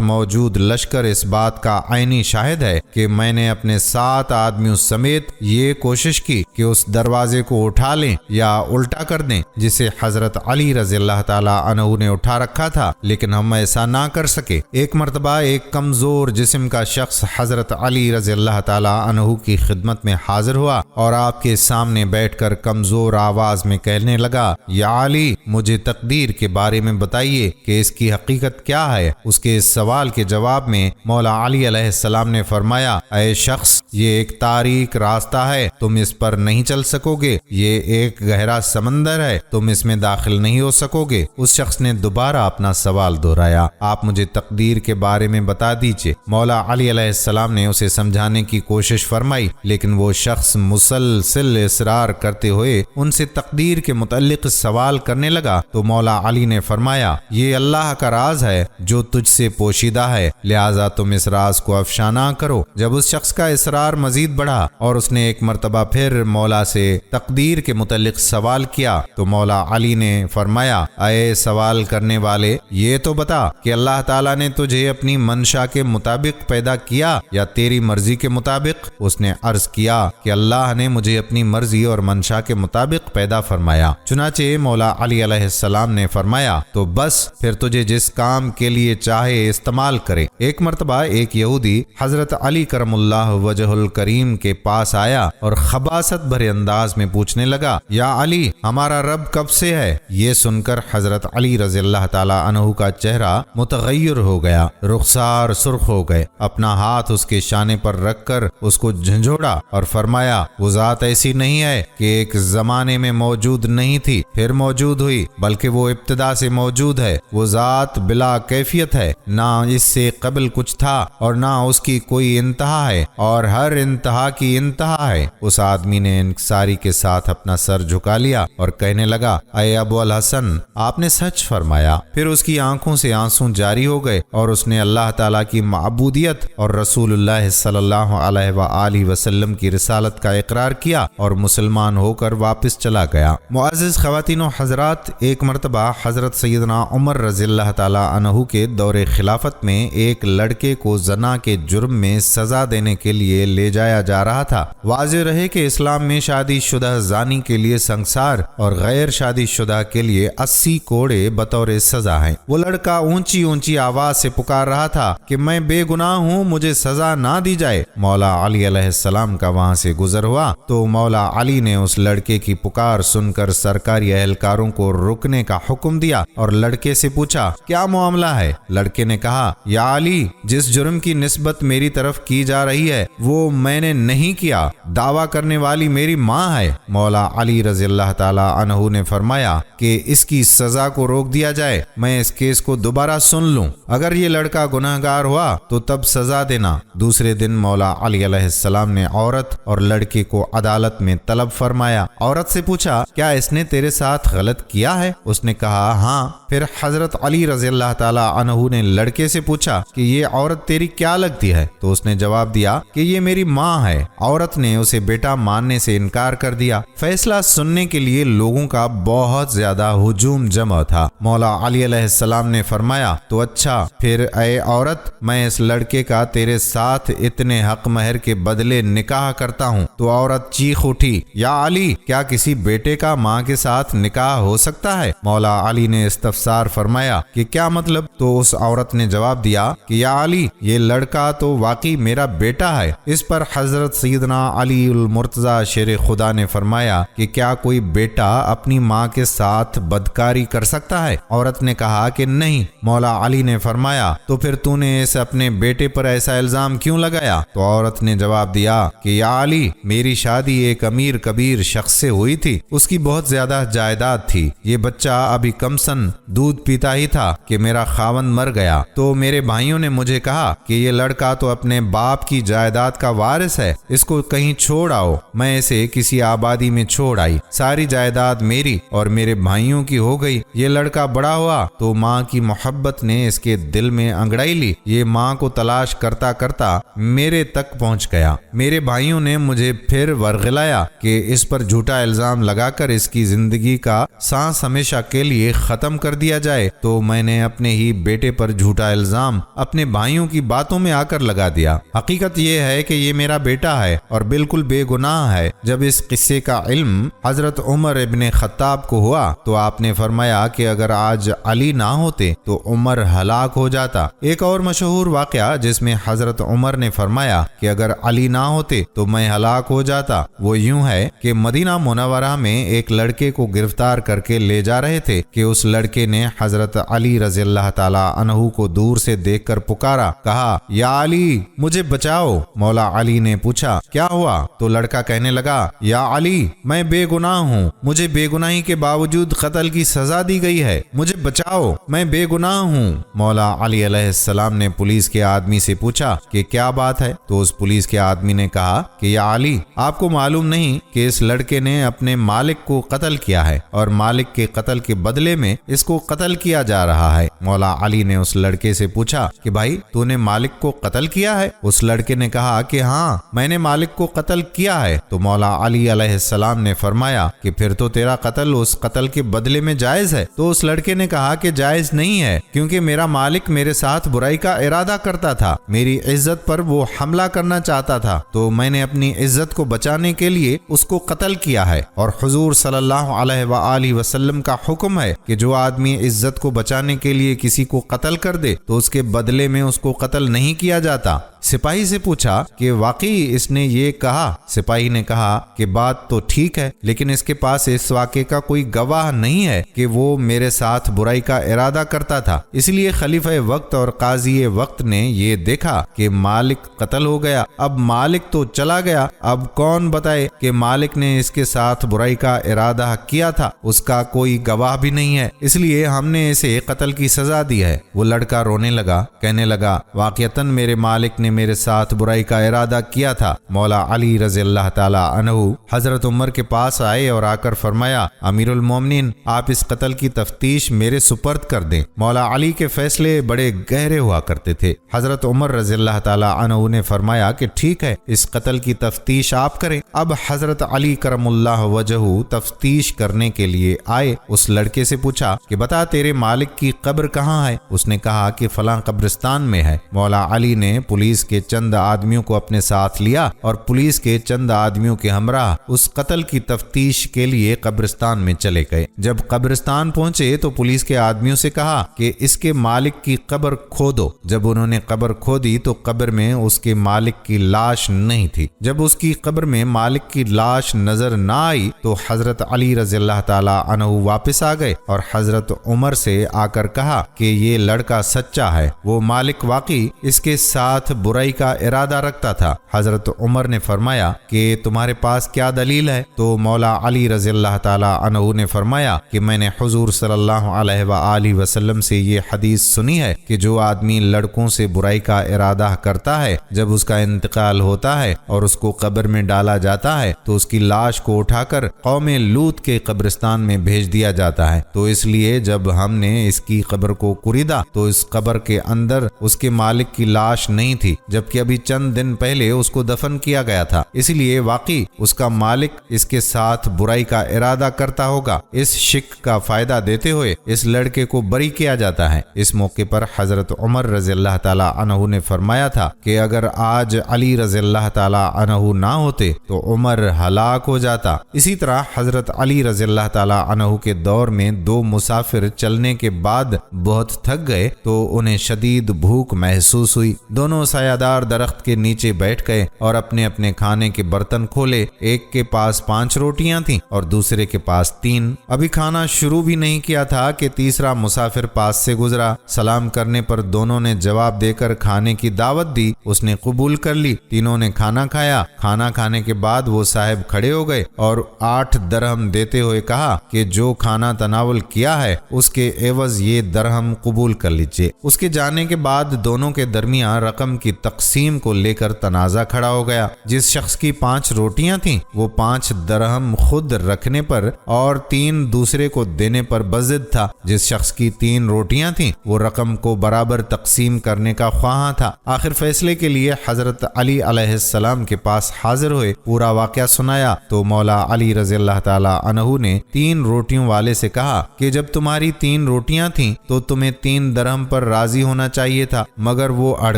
موجود لشکر اس بات کا عینی شاہد ہے کہ میں نے اپنے 7 آدمیوں سمیت یہ کوشش کی کہ اس دروازے کو اٹھا لیں یا الٹا کر دیں جسے حضرت علی رضی اللہ تعالیٰ عنہ نے اٹھا رکھا تھا، لیکن ہم ایسا نہ کر سکے۔ ایک مرتبہ ایک کمزور جسم کا شخص حضرت علی رضی اللہ تعالیٰ عنہ کی خدمت میں حاضر ہوا اور آپ کے سامنے بیٹھ کر کمزور آواز میں کہنے لگا، یا علی، مجھے تقدیر کے بارے میں بتائیے کہ اس کی حقیقت کیا ہے۔ اس کے اس سوال کے جواب میں مولا علی علیہ السلام نے فرمایا، اے شخص، یہ ایک تاریک راستہ ہے، تم اس پر نہیں چل سکو گے، یہ ایک گہرا سمندر ہے، تم اس میں داخل نہیں ہو سکو گے۔ اس شخص نے دوبارہ اپنا سوال دہرایا، آپ مجھے تقدیر کے بارے میں بتا دیجئے۔ مولا علی علیہ السلام نے اسے سمجھانے کی کوشش فرمائی، لیکن وہ شخص مسلسل اصرار کرتے ہوئے ان سے تقدیر کے متعلق سوال کرنے لگا تو مولا علی نے فرمایا، یہ اللہ کا راز ہے جو تجھ سے پوشیدہ ہے، لہٰذا تم اس راز کو افشا نہ کرو۔ جب اس شخص کا اصرار مزید بڑھا اور اس نے ایک مرتبہ پھر مولا سے تقدیر کے متعلق سوال کیا تو مولا علی نے فرمایا، اے سوال کرنے والے، یہ تو بتا کہ اللہ تعالیٰ نے تجھے اپنی منشا کے مطابق پیدا کیا یا تیری مرضی کے مطابق؟ اس نے عرض کیا کہ اللہ نے مجھے اپنی مرضی اور منشا کے مطابق پیدا فرمایا۔ چنانچہ مولا علی علیہ السلام نے فرمایا، تو بس پھر تجھے جس کام کے لیے چاہے استعمال کرے۔ ایک مرتبہ ایک یہودی حضرت علی کرم اللہ وجہ الکریم کے پاس آیا اور خباثت بھرے انداز میں پوچھنے لگا، یا علی، ہمارا رب کب سے ہے؟ یہ سن کر حضرت علی رضی اللہ تعالیٰ عنہ کا چہرہ متغیر ہو گیا، رخسار سرخ ہو گئے، اپنا ہاتھ اس کے شانے پر رکھ کر اس کو جھنجھوڑا اور فرمایا، وہ ذات ایسی نہیں ہے کہ ایک زمانے میں موجود نہیں تھی پھر موجود ہوئی، بلکہ وہ ابتدا سے موجود ہے۔ وہ ذات بلا کیفیت ہے، نہ اس سے قبل کچھ تھا اور نہ اس کی کوئی انتہا ہے، اور ہر انتہا کی انتہا ہے۔ اس آدمی نے انکساری کے ساتھ اپنا سر جھکا لیا اور کہنے لگا، اے ابو الحسن، آپ نے سچ فرمایا۔ پھر اس کی آنکھوں سے آنسو جاری ہو گئے اور اس نے اللہ تعالیٰ کی معبودیت اور رسول اللہ صلی اللہ علیہ وآلہ وسلم کی رسالت کا اقرار کیا اور مسلمان ہو کر واپس چلا گیا۔ معزز خواتین و حضرات، ایک مرتبہ حضرت سیدنا عمر رضی اللہ تعالیٰ عنہ کے دور خلافت میں ایک لڑکے کو زنا کے جرم میں سزا دینے کے لیے لے جایا جا رہا تھا۔ واضح رہے کہ اسلام میں شادی شدہ زانی کے لیے سنگسار اور غیر شادی شدہ کے لیے 80 کوڑے بطور سزا ہیں۔ وہ لڑکا اونچی اونچی آواز سے پکار رہا تھا کہ میں بے گناہ ہوں، مجھے سزا نہ دی جائے۔ مولا علی علیہ السلام کا وہاں سے گزر ہوا تو مولا علی نے اس لڑکے کی پکار سن کر سرکاری اہلکاروں کو رکنے کا حکم دیا اور لڑکے سے پوچھا، کیا معاملہ ہے؟ لڑکے نے کہا، یا علی، جس جرم کی نسبت میری طرف کی جا رہی ہے وہ میں نے نہیں کیا، دعویٰ کرنے والی میری ماں ہے۔ مولا علی رضی اللہ تعالیٰ عنہ نے فرمایا کہ اس کی سزا کو روک دیا جائے، میں اس کیس کو دوبارہ سن لوں، اگر یہ لڑکا گنہگار ہوا تو تب سزا دینا۔ دوسرے دن مولا علی علیہ السلام نے عورت اور لڑکے کو عدالت میں طلب فرمایا۔ عورت سے پوچھا، کیا اس نے تیرے ساتھ غلط کیا ہے؟ اس نے کہا، ہاں۔ پھر حضرت علی رضی اللہ تعالیٰ عنہ نے لڑکے سے پوچھا کہ یہ عورت تیری کیا لگتی ہے؟ تو اس نے جواب دیا کہ یہ میری ماں ہے۔ عورت نے اسے بیٹا ماننے سے انکار کر دیا۔ فیصلہ سننے کے لیے لوگوں کا بہت زیادہ ہجوم جمع تھا۔ مولا علی علیہ السلام نے فرمایا، تو اچھا، پھر اے عورت، میں اس لڑکے کا تیرے ساتھ اتنے حق مہر کے بدلے نکاح کرتا ہوں۔ تو عورت چیخ اٹھی، یا علی، کیا کسی بیٹے کا ماں کے ساتھ نکاح ہو سکتا ہے؟ مولا علی نے استفسار فرمایا کہ کیا مطلب؟ تو اس عورت نے جواب دیا کہ یا علی، یہ لڑکا تو واقعی میرا بیٹا ہے۔ اس پر حضرت سیدنا علی المرتضی شیر خدا نے فرمایا کہ کیا کوئی بیٹا اپنی ماں کے ساتھ بدکاری کر سکتا ہے؟ عورت نے کہا کہ نہیں۔ مولا علی نے فرمایا، تو پھر تو نے اس اپنے بیٹے پر ایسا الزام کیوں لگایا؟ تو عورت نے جواب دیا کہ یا علی، میری شادی ایک امیر کبیر شخص سے ہوئی تھی، اس کی بہت زیادہ جائیداد تھی، یہ بچہ ابھی کم سن دودھ پیتا ہی تھا کہ میرا خاوند مر گیا، تو میرے بھائیوں نے مجھے کہا کہ یہ لڑکا تو اپنے باپ کی جائیداد کا وارث ہے، اس کو کہیں چھوڑ آؤ۔ میں اسے کسی آبادی میں چھوڑ آئی، ساری جائیداد میری اور میرے بھائیوں کی ہو گئی۔ یہ لڑکا بڑا ہوا تو ماں کی محبت نے اس کے دل میں انگڑائی لی، یہ ماں کو تلاش کرتا کرتا میرے تک پہنچ گیا۔ میرے بھائیوں نے مجھے پھر ورغلایا کہ اس پر جھوٹا الزام لگا کر اس کی زندگی کا سانس ہمیشہ کے لیے ختم کر دیا جائے تو میں نے اپنے ہی بیٹے پر جھوٹا الزام اپنے بھائیوں کی باتوں میں آ کر لگا دیا۔ حقیقت یہ ہے کہ یہ میرا بیٹا ہے اور بالکل بے گناہ ہے۔ جب اس قصے کا علم حضرت عمر ابن خطاب کو ہوا تو آپ نے فرمایا کہ اگر آج علی نہ ہوتے تو عمر ہلاک ہو جاتا۔ ایک اور مشہور واقعہ جس میں حضرت عمر نے فرمایا کہ اگر علی نہ ہوتے تو میں ہلاک ہو جاتا، وہ یوں ہے کہ مدینہ منورہ میں ایک لڑکے کو گرفتار کر کے لے جا رہے تھے کہ اس لڑکے نے حضرت علی رضی اللہ تعالی عنہ کو دور سے دیکھ کر پکارا، کہا یا علی مجھے بچاؤ۔ مولا علی نے پوچھا کیا ہوا؟ تو لڑکا کہنے لگا یا علی میں بے گناہ ہوں، مجھے بے گناہی کے باوجود قتل کی سزا دی گئی ہے، مجھے بچاؤ، میں بے گناہ ہوں۔ مولا علی علیہ السلام نے پولیس کے آدمی سے پوچھا کہ کیا بات ہے؟ تو اس پولیس کے آدمی نے کہا کہ یا علی آپ کو معلوم نہیں کہ اس لڑکے نے اپنے مالک کو قتل کیا ہے اور مالک کے قتل کے بدلے میں اس کو قتل کیا جا رہا ہے۔ مولا علی نے اس لڑکے سے پوچھا کہ بھائی تو نے مالک کو قتل کیا ہے؟ اس لڑکے نے کہا کہ ہاں میں نے مالک کو قتل کیا ہے۔ تو مولا علی علیہ السلام نے فرمایا کہ پھر تو تیرا قتل اس قتل کے بدلے میں جائز ہے۔ تو اس لڑکے نے کہا کہ جائز نہیں ہے، کیونکہ میرا مالک میرے ساتھ برائی کا ارادہ کرتا تھا، میری عزت پر وہ حملہ کرنا چاہتا تھا، تو میں نے اپنی عزت کو بچانے کے لیے اس کو قتل کیا ہے۔ اور حضور صلی اللہ علیہ وآلہ وسلم کا حکم ہے کہ جو آدمی عزت کو بچانے کے لیے کسی کو قتل کر دے تو اس کے بدلے میں اس کو قتل نہیں کیا جاتا۔ سپاہی سے پوچھا کہ واقعی اس نے یہ کہا؟ سپاہی نے کہا کہ بات تو ٹھیک ہے، لیکن اس کے پاس اس واقعے کا کوئی گواہ نہیں ہے کہ وہ میرے ساتھ برائی کا ارادہ کرتا تھا، اس لیے خلیفہ وقت اور قاضی وقت نے یہ دیکھا کہ مالک قتل ہو گیا، اب مالک تو چلا گیا، اب کون بتائے کہ مالک نے اس کے ساتھ برائی کا ارادہ کیا تھا؟ اس کا کوئی گواہ بھی نہیں ہے، اس لیے ہم نے اسے قتل کی سزا دی ہے۔ وہ لڑکا رونے لگا، کہنے لگا واقعتاً میرے مالک نے میرے ساتھ برائی کا ارادہ کیا تھا۔ مولا علی رضی اللہ تعالی عنہ حضرت عمر کے پاس آئے اور آ کر فرمایا امیر المومنین آپ اس قتل کی تفتیش میرے سپرد کر دیں۔ مولا علی کے فیصلے بڑے گہرے ہوا کرتے تھے۔ حضرت عمر رضی اللہ تعالی عنہ نے فرمایا کہ ٹھیک ہے، اس قتل کی تفتیش آپ کریں۔ اب حضرت علی کرم اللہ وجہہ تفتیش کرنے کے لیے آئے۔ اس لڑکے سے پوچھا کہ بتا تیرے مالک کی قبر کہاں ہے؟ اس نے کہا کہ فلاں قبرستان میں ہے۔ مولا علی نے پولیس کے چند آدمیوں کو اپنے ساتھ لیا اور پولیس کے چند آدمیوں کے ہمراہ اس قتل کی تفتیش کے لیے قبرستان میں چلے گئے۔ جب قبرستان پہنچے تو پولیس کے آدمیوں سے کہا کہ اس کے مالک کی قبر کھودو۔ جب انہوں نے قبر کھودی تو قبر میں اس کے مالک کی لاش نہیں تھی۔ جب اس کی قبر میں مالک کی لاش نظر نہ آئی تو حضرت علی رضی اللہ تعالی عنہ واپس آ گئے اور حضرت عمر سے آ کر کہا کہ یہ لڑکا سچا ہے، وہ مالک واقعی اس کے ساتھ برائی کا ارادہ رکھتا تھا۔ حضرت عمر نے فرمایا کہ تمہارے پاس کیا دلیل ہے؟ تو مولا علی رضی اللہ تعالی عنہ نے فرمایا کہ میں نے حضور صلی اللہ علیہ وآلہ وسلم سے یہ حدیث سنی ہے کہ جو آدمی لڑکوں سے برائی کا ارادہ کرتا ہے، جب اس کا انتقال ہوتا ہے اور اس کو قبر میں ڈالا جاتا ہے تو اس کی لاش کو اٹھا کر قوم لوط کے قبرستان میں بھیج دیا جاتا ہے۔ تو اس لیے جب ہم نے اس کی قبر کو کوریدا تو اس قبر کے اندر اس کے مالک کی لاش نہیں تھی، جبکہ ابھی چند دن پہلے اس کو دفن کیا گیا تھا، اس لیے واقعی اس کا مالک اس کے ساتھ برائی کا ارادہ کرتا ہوگا۔ اس شک کا فائدہ دیتے ہوئے اس لڑکے کو بری کیا جاتا ہے۔ اس موقع پر حضرت عمر رضی اللہ تعالی عنہ نے فرمایا تھا کہ اگر آج علی رضی اللہ تعالی عنہ نہ ہوتے تو عمر ہلاک ہو جاتا۔ اسی طرح حضرت علی رضی اللہ تعالی عنہ کے دور میں دو مسافر چلنے کے بعد بہت تھک گئے تو انہیں شدید بھوک محسوس ہوئی۔ دونوں سایہ دار درخت کے نیچے بیٹھ گئے اور اپنے اپنے کھانے کے برتن کھولے۔ ایک کے پاس 5 روٹیاں تھیں اور دوسرے کے پاس 3۔ ابھی کھانا شروع بھی نہیں کیا تھا کہ تیسرا مسافر پاس سے گزرا۔ سلام کرنے پر دونوں نے جواب دے کر کھانے کی دعوت دی، اس نے قبول کر لی۔ تینوں نے کھانا کھایا۔ کھانا کھانے کے بعد وہ صاحب کھڑے ہو گئے اور 8 درہم دیتے ہوئے کہا کہ جو کھانا تناول کیا ہے اس کے عوض یہ درہم قبول کر لیجئے۔ اس کے جانے کے بعد دونوں کے درمیان رقم کی تقسیم کو لے کر تنازع کھڑا ہو گیا۔ جس شخص کی 5 روٹیاں تھیں وہ 5 درہم خود رکھنے پر اور 3 دوسرے کو دینے پر بضد تھا۔ جس شخص کی 3 روٹیاں تھیں وہ رقم کو برابر تقسیم کرنے کا خواہاں تھا۔ آخر فیصلے کے لیے حضرت علی علیہ السلام کے پاس حاضر ہوئے، پورا واقعہ سنایا تو مولا علی رضی اللہ تعالی عنہ نے 3 روٹیوں والے سے کہا کہ جب تمہاری 3 روٹیاں تھیں تو تمہیں 3 درہم پر راضی ہونا چاہیے تھا، مگر وہ اڑ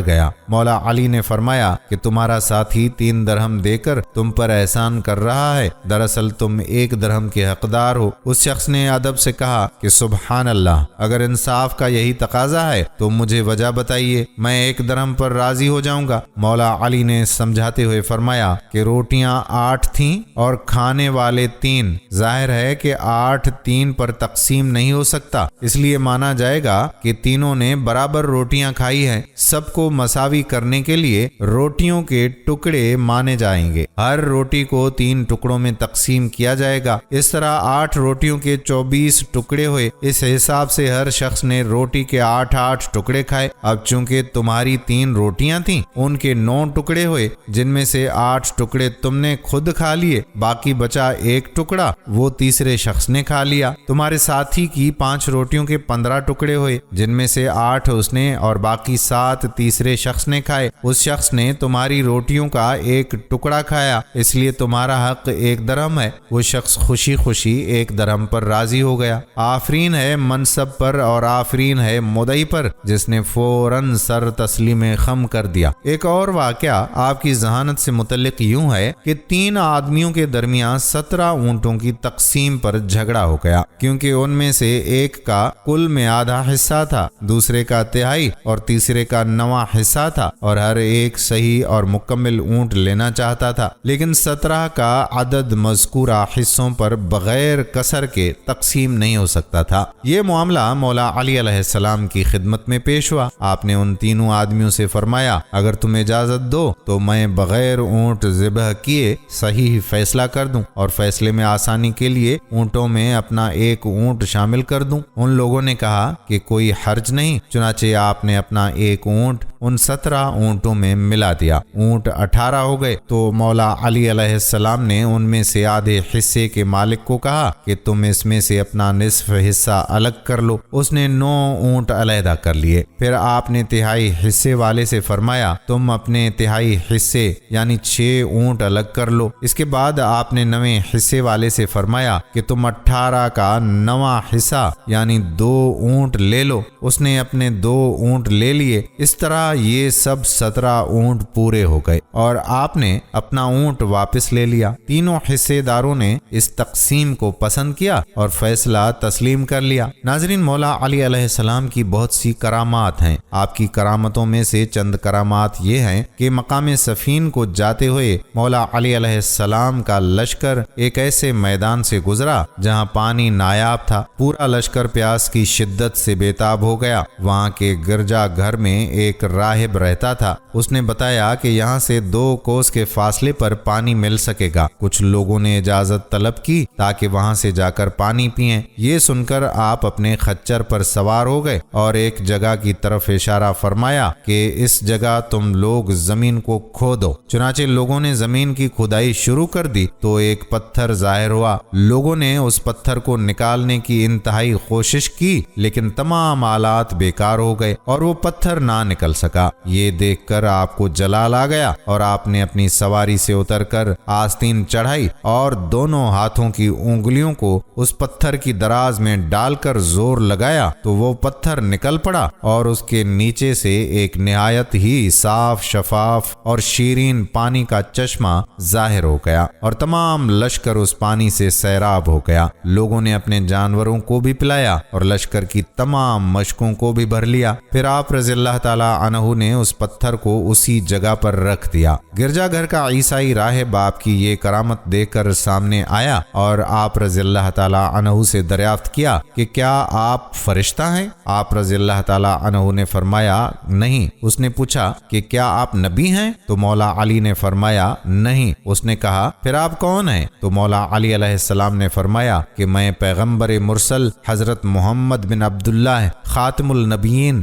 گیا۔ مولا علی نے فرمایا کہ تمہارا ساتھی 3 درہم دے کر تم پر احسان کر رہا ہے، دراصل تم 1 درہم کے حقدار ہو۔ اس شخص نے ادب سے کہا کہ سبحان اللہ، اگر انصاف کا یہی تقاضا ہے تو مجھے وجہ بتائیے، میں 1 درہم پر راضی ہو جاؤں گا۔ مولا علی نے سمجھاتے ہوئے فرمایا کہ روٹیاں 8 تھیں اور کھانے والے 3، ظاہر ہے کہ 8 3 پر تقسیم نہیں ہو سکتا، اس لیے مانا جائے گا کہ تینوں نے برابر روٹیاں کھائی ہیں۔ سب کو مساوی کرنے کے لیے روٹیوں کے ٹکڑے مانے جائیں گے، ہر روٹی کو 3 ٹکڑوں میں تقسیم کیا جائے گا۔ اس طرح 8 روٹیوں کے 24 ٹکڑے ہوئے۔ اس حساب سے ہر شخص نے روٹی کے 8 ٹکڑے کھائے۔ اب چونکہ تمہاری 3 روٹیاں تھیں ان کے 9 ٹکڑے ہوئے، جن میں سے 8 ٹکڑے تم نے خود کھا لیے، باقی بچا 1 ٹکڑا وہ تیسرے شخص نے کھا لیا۔ تمہارے ساتھی کی 5 روٹیوں کے 15 ٹکڑے ہوئے، جن میں سے 8 اس نے اور باقی 7 تیسرے شخص نے کھائے۔ اس شخص نے تمہاری روٹیوں کا 1 ٹکڑا کھایا، اس لیے تمہارا حق 1 درہم ہے۔ وہ شخص خوشی خوشی 1 درہم پر راضی ہو گیا۔ آفرین ہے منصب پر اور آفرین ہے مدعی پر جس نے فوراً سر تسلیم خم کر دیا۔ ایک اور واقعہ آپ کی ذہانت سے متعلق یوں ہے کہ 3 آدمیوں کے درمیان 17 اونٹوں کی تقسیم پر جھگڑا ہو گیا، کیونکہ ان میں سے ایک کا کل میں آدھا حصہ تھا، دوسرے کا تہائی اور تیسرے کا 9واں حصہ تھا، اور ہر ایک صحیح اور مکمل اونٹ لینا چاہتا تھا، لیکن 17 کا عدد مذکورہ حصوں پر بغیر کسر کے تقسیم نہیں ہو سکتا تھا۔ یہ معاملہ مولا علی علیہ السلام کی خدمت میں پیش ہوا۔ آپ نے ان تینوں آدمیوں سے فرمایا اگر تم اجازت دو تو میں بغیر اونٹ ذبح کیے صحیح فیصلہ کر دوں اور فیصلے میں آسانی کے لیے اونٹوں میں اپنا 1 اونٹ شامل کر دوں۔ ان لوگوں نے کہا کہ کوئی حرج نہیں، چنانچہ آپ نے اپنا 1 اونٹ ان 17 اونٹوں میں ملا دیا۔ اونٹ 18 ہو گئے تو مولا علی علیہ السلام نے ان میں سے آدھے حصے کے مالک کو کہا کہ تم اس میں سے اپنا نصف حصہ الگ کر لو۔ اس نے 9 اونٹ علیحدہ کر لیے۔ پھر آپ نے تہائی حصے والے سے فرمایا تم اپنے تہائی حصے یعنی 6 اونٹ الگ کر لو۔ اس کے بعد آپ نے 9ویں حصے والے سے فرمایا کہ تم 18 کا 9واں حصہ یعنی 2 اونٹ لے لو۔ اس نے اپنے 2 اونٹ لے لیے۔ اس طرح یہ سب 17 اونٹ پورے ہو گئے اور آپ نے اپنا اونٹ واپس لے لیا۔ تینوں حصے داروں نے اس تقسیم کو پسند کیا اور فیصلہ تسلیم کر لیا۔ ناظرین، مولا علی علیہ السلام کی بہت سی کرامات ہیں۔ آپ کی کرامتوں میں سے چند کرامات یہ ہیں کہ مقام صفین کو جاتے ہوئے مولا علی علیہ السلام کا لشکر ایک ایسے میدان سے گزرا جہاں پانی نایاب تھا۔ پورا لشکر پیاس کی شدت سے بےتاب ہو گیا۔ وہاں کے گرجا گھر میں ایک راہب رہتا تھا۔ اس نے بتایا کہ یہاں سے 2 کوس کے فاصلے پر پانی مل سکے گا۔ کچھ لوگوں نے اجازت طلب کی تاکہ وہاں سے جا کر پانی پئیں۔ یہ سن کر آپ اپنے خچر پر سوار ہو گئے اور ایک جگہ کی طرف اشارہ فرمایا کہ اس جگہ تم لوگ زمین کو کھودو۔ چنانچہ لوگوں نے زمین کی کھدائی شروع کر دی تو ایک پتھر ظاہر ہوا۔ لوگوں نے اس پتھر کو نکالنے کی انتہائی کوشش کی لیکن تمام آلات بیکار ہو گئے اور وہ پتھر نہ نکل سکا۔ یہ دیکھ کر آپ کو جلال آ گیا اور آپ نے اپنی سواری سے اتر کر آستین چڑھائی اور دونوں ہاتھوں کی انگلیوں کو اس پتھر کی دراز میں ڈال کر زور لگایا تو وہ پتھر نکل پڑا اور اس کے نیچے سے ایک نہایت ہی صاف شفاف اور شیرین پانی کا چشمہ ظاہر ہو گیا اور تمام لشکر اس پانی سے سیراب ہو گیا۔ لوگوں نے اپنے جانوروں کو بھی پلایا اور لشکر کی تمام مشکوں کو بھی بھر لیا۔ پھر آپ رضی اللہ تعالی عنہ نے اس پتھر کو اسی جگہ پر رکھ دیا۔ گرجا گھر کا عیسائی راہب آپ کی یہ کرامت دیکھ کر سامنے آیا اور آپ رضی اللہ تعالی عنہ سے دریافت کیا کہ کیا آپ فرشتہ ہیں؟ آپ رضی اللہ تعالی عنہ نے فرمایا نہیں۔ اس نے پوچھا کہ کیا آپ نبی ہیں؟ تو مولا علی نے فرمایا نہیں۔ اس نے کہا پھر آپ کون ہیں؟ تو مولا علی علیہ السلام نے فرمایا کہ میں پیغمبر مرسل حضرت محمد بن عبداللہ خاتم النبیین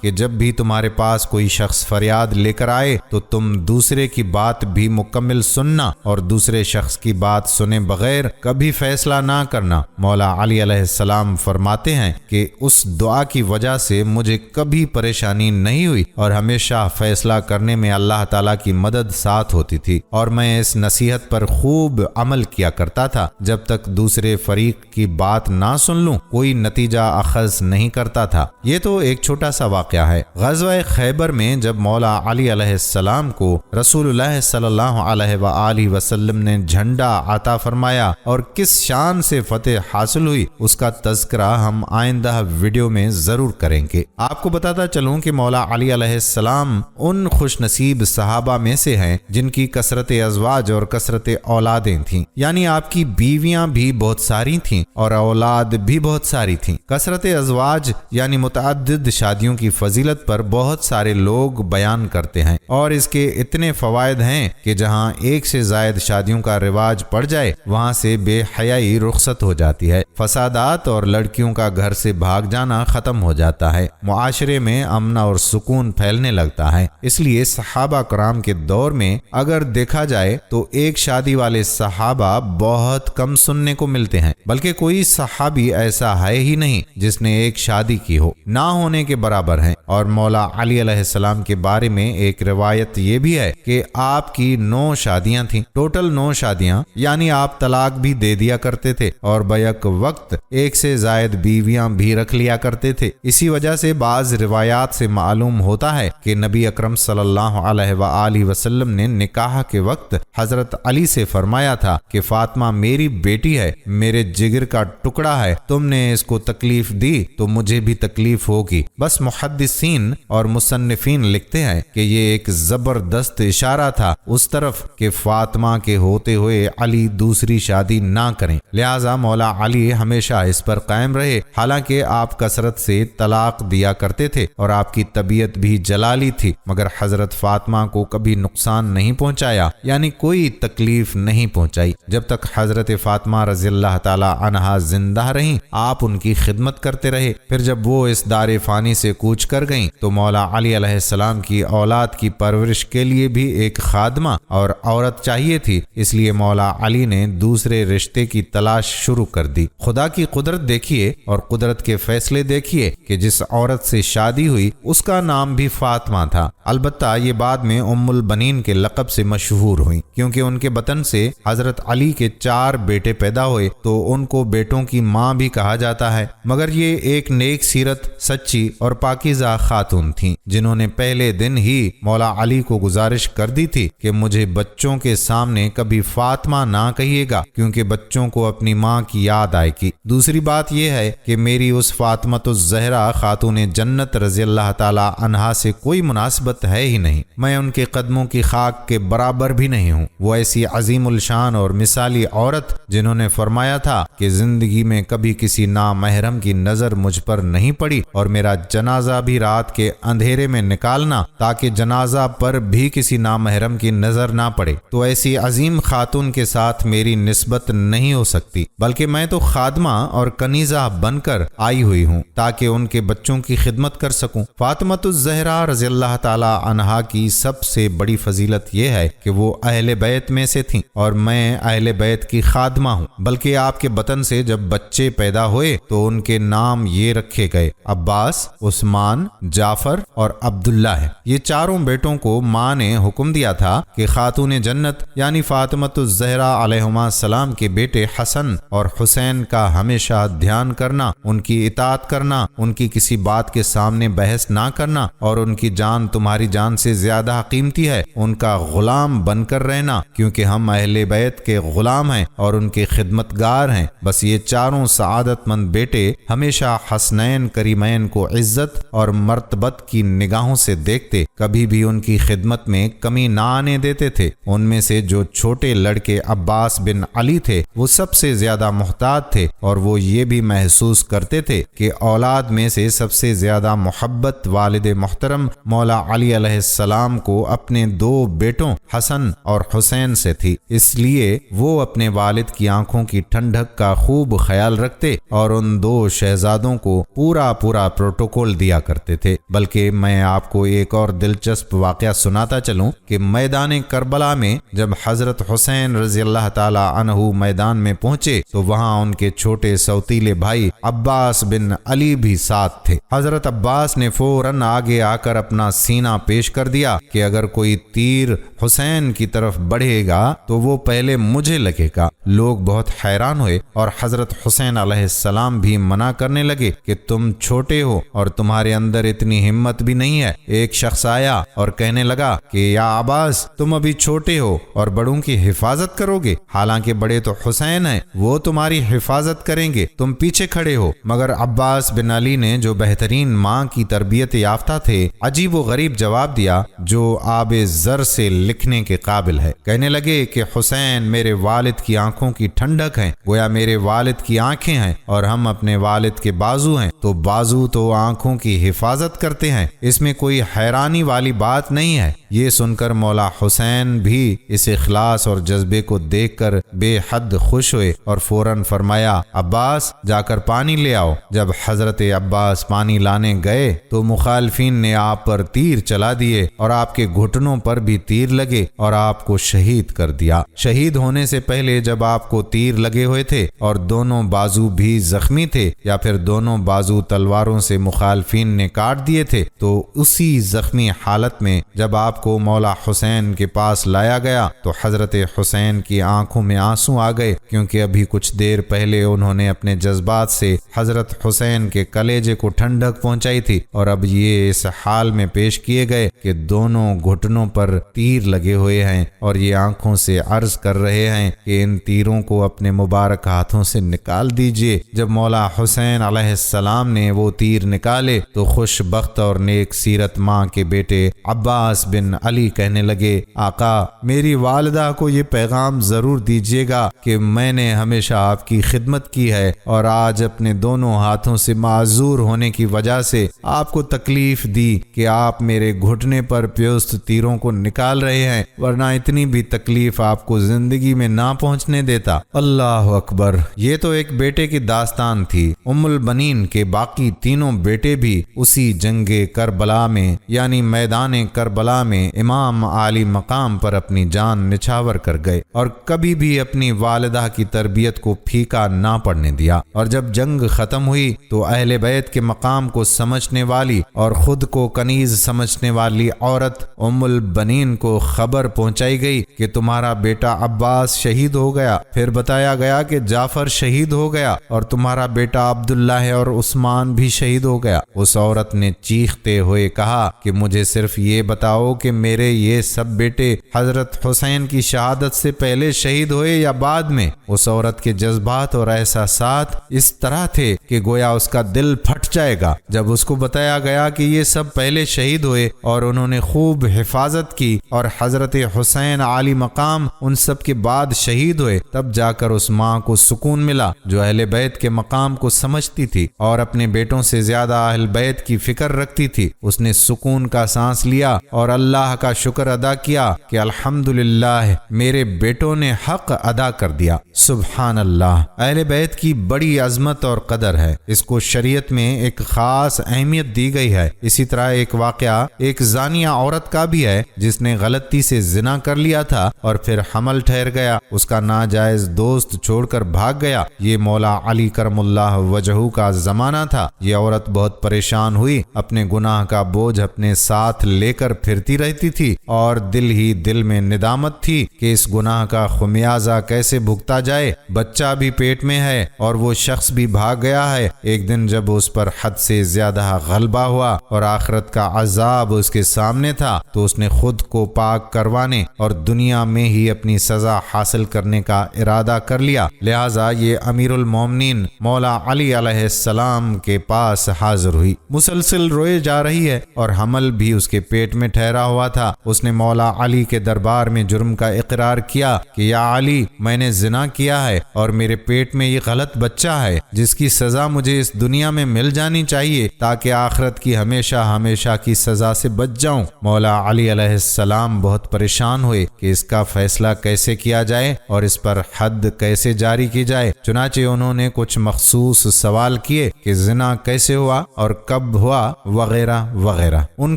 کہ جب بھی تمہارے پاس کوئی شخص فریاد لے کر آئے تو تم دوسرے کی بات بھی مکمل سننا اور دوسرے شخص کی بات سنے بغیر کبھی فیصلہ نہ کرنا۔ مولا علی علیہ السلام فرماتے ہیں کہ اس دعا کی وجہ سے مجھے کبھی پریشانی نہیں ہوئی اور ہمیشہ فیصلہ کرنے میں اللہ تعالیٰ کی مدد ساتھ ہوتی تھی، اور میں اس نصیحت پر خوب عمل کیا کرتا تھا، جب تک دوسرے فریق کی بات نہ سن لوں کوئی نتیجہ اخذ نہیں کرتا تھا۔ یہ تو ایک چھوٹا سا واقعہ ہے۔ غزوہ خیبر میں جب مولا علی علیہ السلام کو رسول اللہ صلی اللہ علیہ وآلہ وسلم نے جھنڈا عطا فرمایا اور کس شان سے فتح حاصل ہوئی، اس کا تذکرہ ہم آئندہ ویڈیو میں ضرور کریں گے۔ آپ کو بتاتا چلوں کہ مولا علی علیہ السلام ان خوش نصیب صحابہ میں سے ہیں جن کی کثرت ازواج اور کثرت اولادیں تھیں، یعنی آپ کی بیویاں بھی بہت ساری تھیں اور اولاد بھی بہت ساری تھیں۔ کثرت ازواج یعنی متعدد شادیوں کی فضیلت پر بہت سارے لوگ بیان کرتے ہیں، اور اس کے اتنے فوائد ہیں کہ جہاں ایک سے زائد شادیوں کا رواج پڑ جائے وہاں سے بے حیائی رخصت ہو جاتی ہے، فسادات اور لڑکیوں کا گھر سے بھاگ جانا ختم ہو جاتا ہے، معاشرے میں امن اور سکون پھیلنے لگتا ہے۔ اس لیے صحابہ کرام کے دور میں اگر دیکھا جائے تو ایک شادی والے صحابہ بہت کم سننے کو ملتے ہیں، بلکہ کوئی صحابی ایسا ہے ہی نہیں جس نے ایک شادی کی ہو، نہ ہونے کے برابر ہیں۔ اور مولا علی علیہ السلام کے بارے میں ایک روایت یہ بھی ہے کہ آپ کی 9 شادیاں تھیں، ٹوٹل 9 شادیاں، یعنی آپ طلاق بھی دے دیا کرتے تھے اور بیک وقت ایک سے زائد بیویاں بھی رکھ لیا کرتے تھے۔ اسی وجہ سے بعض روایات سے معلوم ہوتا ہے کہ نبی اکرم صلی اللہ علیہ وآلہ وسلم نے نکاح کے وقت حضرت علی سے فرمایا تھا کہ فاطمہ میری بیٹی ہے، میرے جگر کا ٹکڑا ہے، تم نے اس کو تکلیف دی تو مجھے بھی تکلیف ہوگی۔ بس محدثین اور مصنفین لکھتے ہیں کہ یہ ایک زبردست اشارہ تھا اس طرف کہ فاطمہ کے ہوتے ہوئے علی دوسری شادی نہ کریں، لہٰذا مولا علی ہمیشہ اس پر قائم رہے، حالانکہ آپ کثرت سے طلاق دیا کرتے تھے اور آپ کی طبیعت بھی جلالی تھی، مگر حضرت فاطمہ کو کبھی نقصان نہیں پہنچایا، یعنی کوئی تکلیف نہیں پہنچائی۔ جب تک حضرت فاطمہ رضی اللہ تعالی عنہا زندہ رہیں آپ ان کی خدمت کرتے رہے، پھر جب وہ اس دار فانی سے کوچ کر گئیں تو مولا علی علیہ السلام کی اولاد کی پرورش کے لیے بھی ایک خادمہ اور عورت چاہیے تھی، اس لیے مولا علی نے دوسرے رشتے کی تلاش شروع کر دی۔ خدا کی قدرت دیکھیے اور قدرت کے فیصلے دیکھیے کہ جس عورت سے شادی ہوئی اس کا نام بھی فاطمہ تھا، البتہ یہ بعد میں ام البنین کے لقب سے مشہور ہوئی، کیونکہ ان کے بطن سے حضرت علی کے 4 بیٹے پیدا ہوئے تو ان کو بیٹوں کی ماں بھی کہا جاتا ہے، مگر یہ ایک نیک سیرت، سچی اور پاکیزہ خاتون تھیں جنہوں نے پہلے دن ہی مولا علی کو گزارش کر دی تھی کہ مجھے بچوں کے سامنے کبھی فاطمہ نہ کہیے گا کیونکہ بچوں کو اپنی ماں کی یاد آئے گی۔ دوسری بات یہ ہے کہ میری اس فاطمہ الزہرا خاتون جنت رضی اللہ تعالی عنہا سے کوئی مناسبت ہے ہی نہیں، میں ان کے قدموں کی خاک کے برابر بھی نہیں ہوں۔ وہ ایسی عظیم الشان اور مثالی عورت جنہوں نے فرمایا تھا کہ زندگی میں کبھی کسی نامحرم کی نظر مجھ پر نہیں پڑی اور میرا جنازہ بھی رات کے اندھیرے میں نکالنا تاکہ جنازہ پر بھی کسی نامحرم کی نظر نہ پڑے، تو ایسی عظیم خاتون کے ساتھ میری نسبت نہیں ہو سکتی، بلکہ میں تو خادمہ اور کنیزہ بن کر آئی ہوئی ہوں تاکہ ان کے بچوں کی خدمت کر سکوں۔ فاطمہ الزہرا رضی اللہ تعالی عنہا کی سب سے بڑی فضیلت یہ ہے کہ وہ اہل بیت میں سے تھیں اور میں اہل بیت کی خادمہ ہوں، بلکہ آپ کے بطن سے جب بچے پیدا ہوئے تو ان کے نام یہ رکھے گئے، عباس، عثمان، جعفر اور عبداللہ ہے۔ یہ چاروں بیٹوں کو ماں نے حکم دیا تھا کہ خاتون جنت یعنی فاطمہ الزہرا علیہما السلام کے بیٹے حسن اور حسین کا ہمیشہ دھیان کرنا، ان کی اطاعت کرنا، ان کی کسی بات کے سامنے بحث نہ کرنا، اور ان کی جان تمہاری جان سے زیادہ قیمتی ہے، ان کا غلام بن کر رہنا، کیونکہ ہم اہل بیت کے غلام ہیں اور ان کے خدمتگار ہیں۔ بس یہ چاروں سعادت مند بیٹے ہمیشہ حسنین کریمین کو عزت اور مرتبت کی نگاہوں سے دیکھتے، کبھی بھی ان کی خدمت میں کمی نہ آنے دیتے تھے۔ ان میں سے جو چھوٹے لڑکے عباس بن علی تھے وہ سب سے زیادہ محتاط تھے، اور وہ یہ بھی محسوس کرتے تھے کہ اولاد میں سے سب سے زیادہ محبت والد محترم مولا علی علی علیہ السلام کو اپنے 2 بیٹوں حسن اور حسین سے تھی، اس لیے وہ اپنے والد کی آنکھوں کی ٹھنڈک کا خوب خیال رکھتے اور ان 2 شہزادوں کو پورا پروٹوکول دیا کرتے تھے۔ بلکہ میں آپ کو ایک اور دلچسپ واقعہ سناتا چلوں کہ میدان کربلا میں جب حضرت حسین رضی اللہ تعالی عنہ میدان میں پہنچے تو وہاں ان کے چھوٹے سوتیلے بھائی عباس بن علی بھی ساتھ تھے۔ حضرت عباس نے فوراً آگے آ کر اپنا سینہ پیش کر دیا کہ اگر کوئی تیر حسین کی طرف بڑھے گا تو وہ پہلے مجھے لگے گا۔ لوگ بہت حیران ہوئے اور حضرت حسین علیہ السلام بھی منع کرنے لگے کہ تم چھوٹے ہو اور تمہارے اندر اتنی ہمت بھی نہیں ہے۔ ایک شخص آیا اور کہنے لگا کہ یا عباس، تم ابھی چھوٹے ہو اور بڑوں کی حفاظت کرو گے، حالانکہ بڑے تو حسین ہیں، وہ تمہاری حفاظت کریں گے، تم پیچھے کھڑے ہو۔ مگر عباس بن علی نے جو بہترین ماں کی تربیت یافتہ تھے، عجیب و غریب جواب دیا جو آب زر سے لکھنے کے قابل ہے۔ کہنے لگے کہ حسین میرے والد کی آنکھوں کی ٹھنڈک ہیں، گویا میرے والد کی آنکھیں ہیں اور ہم اپنے والد کے بازو ہیں، تو بازو تو آنکھوں کی حفاظت کرتے ہیں، اس میں کوئی حیرانی والی بات نہیں ہے۔ یہ سن کر مولا حسین بھی اس اخلاص اور جذبے کو دیکھ کر بے حد خوش ہوئے اور فوراً فرمایا عباس جا کر پانی لے آؤ۔ جب حضرت عباس پانی لانے گئے تو مخالفین نے آپ پر تیر چلا دیے اور آپ کے گھٹنوں پر بھی تیر لگے اور آپ کو شہید کر دیا۔ شہید ہونے سے پہلے جب آپ کو تیر لگے ہوئے تھے اور دونوں بازو بھی زخمی تھے یا پھر دونوں بازو تلواروں سے مخالفین نے کاٹ دیے تھے، تو اسی زخمی حالت میں جب آپ کو مولا حسین کے پاس لایا گیا تو حضرت حسین کی آنکھوں میں آنسو آ گئے، کیونکہ ابھی کچھ دیر پہلے انہوں نے اپنے جذبات سے حضرت حسین کے کلیجے کو ٹھنڈک پہنچائی تھی اور اب یہ اس حال میں پیش کیے گئے کہ دونوں گھٹنوں پر تیر لگے ہوئے ہیں اور یہ آنکھوں سے عرض کر رہے ہیں کہ ان تیروں کو اپنے مبارک ہاتھوں سے نکال دیجئے۔ جب مولا حسین علیہ السلام نے وہ تیر نکالے تو خوش بخت اور نیک سیرت ماں کے بیٹے عباس بن علی کہنے لگے آقا، میری والدہ کو یہ پیغام ضرور دیجیے گا کہ میں نے ہمیشہ آپ کی خدمت کی ہے اور آج اپنے دونوں ہاتھوں سے معذور ہونے کی وجہ سے آپ کو تکلیف دی کہ آپ میرے گھٹنے پر پیوست تیروں کو نکال رہے ہیں، ورنہ اتنی بھی تکلیف آپ کو زندگی میں نہ پہنچنے دیتا۔ اللہ اکبر! یہ تو ایک بیٹے کی داستان تھی۔ ام البنین کے باقی تینوں بیٹے بھی اسی جنگ کربلا میں یعنی میدان کربلا میں امام عالی مقام پر اپنی جان نچھاور کر گئے اور کبھی بھی اپنی والدہ کی تربیت کو پھیکا نہ پڑنے دیا۔ اور جب جنگ ختم ہوئی تو اہل بیت کے مقام کو سمجھنے والی اور خود کو کنیز سمجھنے والی عورت ام البنین کو خبر پہنچائی گئی کہ تمہارا بیٹا عباس شہید ہو گیا۔ پھر بتایا گیا کہ جعفر شہید ہو گیا اور تمہارا بیٹا عبداللہ اور عثمان بھی شہید ہو گیا۔ اس عورت نے چیختے ہوئے کہا کہ مجھے صرف یہ بتاؤ کہ میرے یہ سب بیٹے حضرت حسین کی شہادت سے پہلے شہید ہوئے یا بعد میں؟ اس عورت کے جذبات اور احساسات اس طرح تھے کہ گویا اس کا دل پھٹ جائے گا۔ جب اس کو بتایا گیا کہ یہ سب پہلے شہید ہوئے اور انہوں نے خوب حفاظت کی اور حضرت حسین عالی مقام ان سب کے بعد شہید ہوئے، تب جا کر اس ماں کو سکون ملا جو اہل بیت کے مقام کو سمجھتی تھی اور اپنے بیٹوں سے زیادہ اہل بیت کی فکر رکھتی تھی۔ اس نے سکون کا سانس لیا اور اللہ کا شکر ادا کیا کہ الحمدللہ میرے بیٹوں نے حق ادا کر دیا۔ سبحان اللہ! اہل بیت کی بڑی عظمت اور قدر ہے، اس کو شریعت میں ایک خاص اہمیت دی گئی ہے۔ اسی طرح ایک واقعہ ایک زانیہ عورت کا بھی ہے جس نے غلطی سے زنا کر لیا تھا اور پھر حمل ٹھہر گیا، اس کا ناجائز دوست چھوڑ کر بھاگ گیا۔ یہ مولا علی کرم اللہ وجہہ کا زمانہ تھا۔ یہ عورت بہت پریشان ہوئی، اپنے گناہ کا بوجھ اپنے ساتھ لے کر پھرتی رہتی تھی اور دل ہی دل میں ندامت تھی کہ اس گناہ کا خمیازہ کیسے بھگتا جائے۔ بچہ بھی پیٹ میں ہے اور وہ شخص بھی بھاگ گیا ہے۔ ایک دن جب اس پر حد سے زیادہ غلبہ ہوا اور آخرت کا عذاب اس کے سامنے تھا تو اس نے خود کو پاک کروانے اور دنیا میں ہی اپنی سزا حاصل کرنے کا ارادہ کر لیا۔ لہٰذا یہ امیر المومنین مولا علی علیہ السلام کے پاس حاضر ہوئی، مسلسل روئے جا رہی ہے اور حمل بھی اس کے پیٹ میں ٹھہرا ہوا تھا، اس نے مولا علی کے دربار میں جرم کا اقرار کیا کہ یا علی، میں نے زنا کیا ہے اور میرے پیٹ میں یہ غلط بچہ ہے جس کی سزا مجھے اس دنیا میں مل جانی چاہیے تاکہ آخرت کی ہمیشہ ہمیشہ کی سزا سے بچ جاؤں۔ مولا علی علیہ السلام بہت پریشان ہوئے کہ اس کا فیصلہ کیسے کیا جائے اور اس پر حد کیسے جاری کی جائے۔ چنانچہ انہوں نے کچھ مخصوص سوال کیے کہ زنا کیسے ہوا اور کب ہوا وغیرہ وغیرہ۔ ان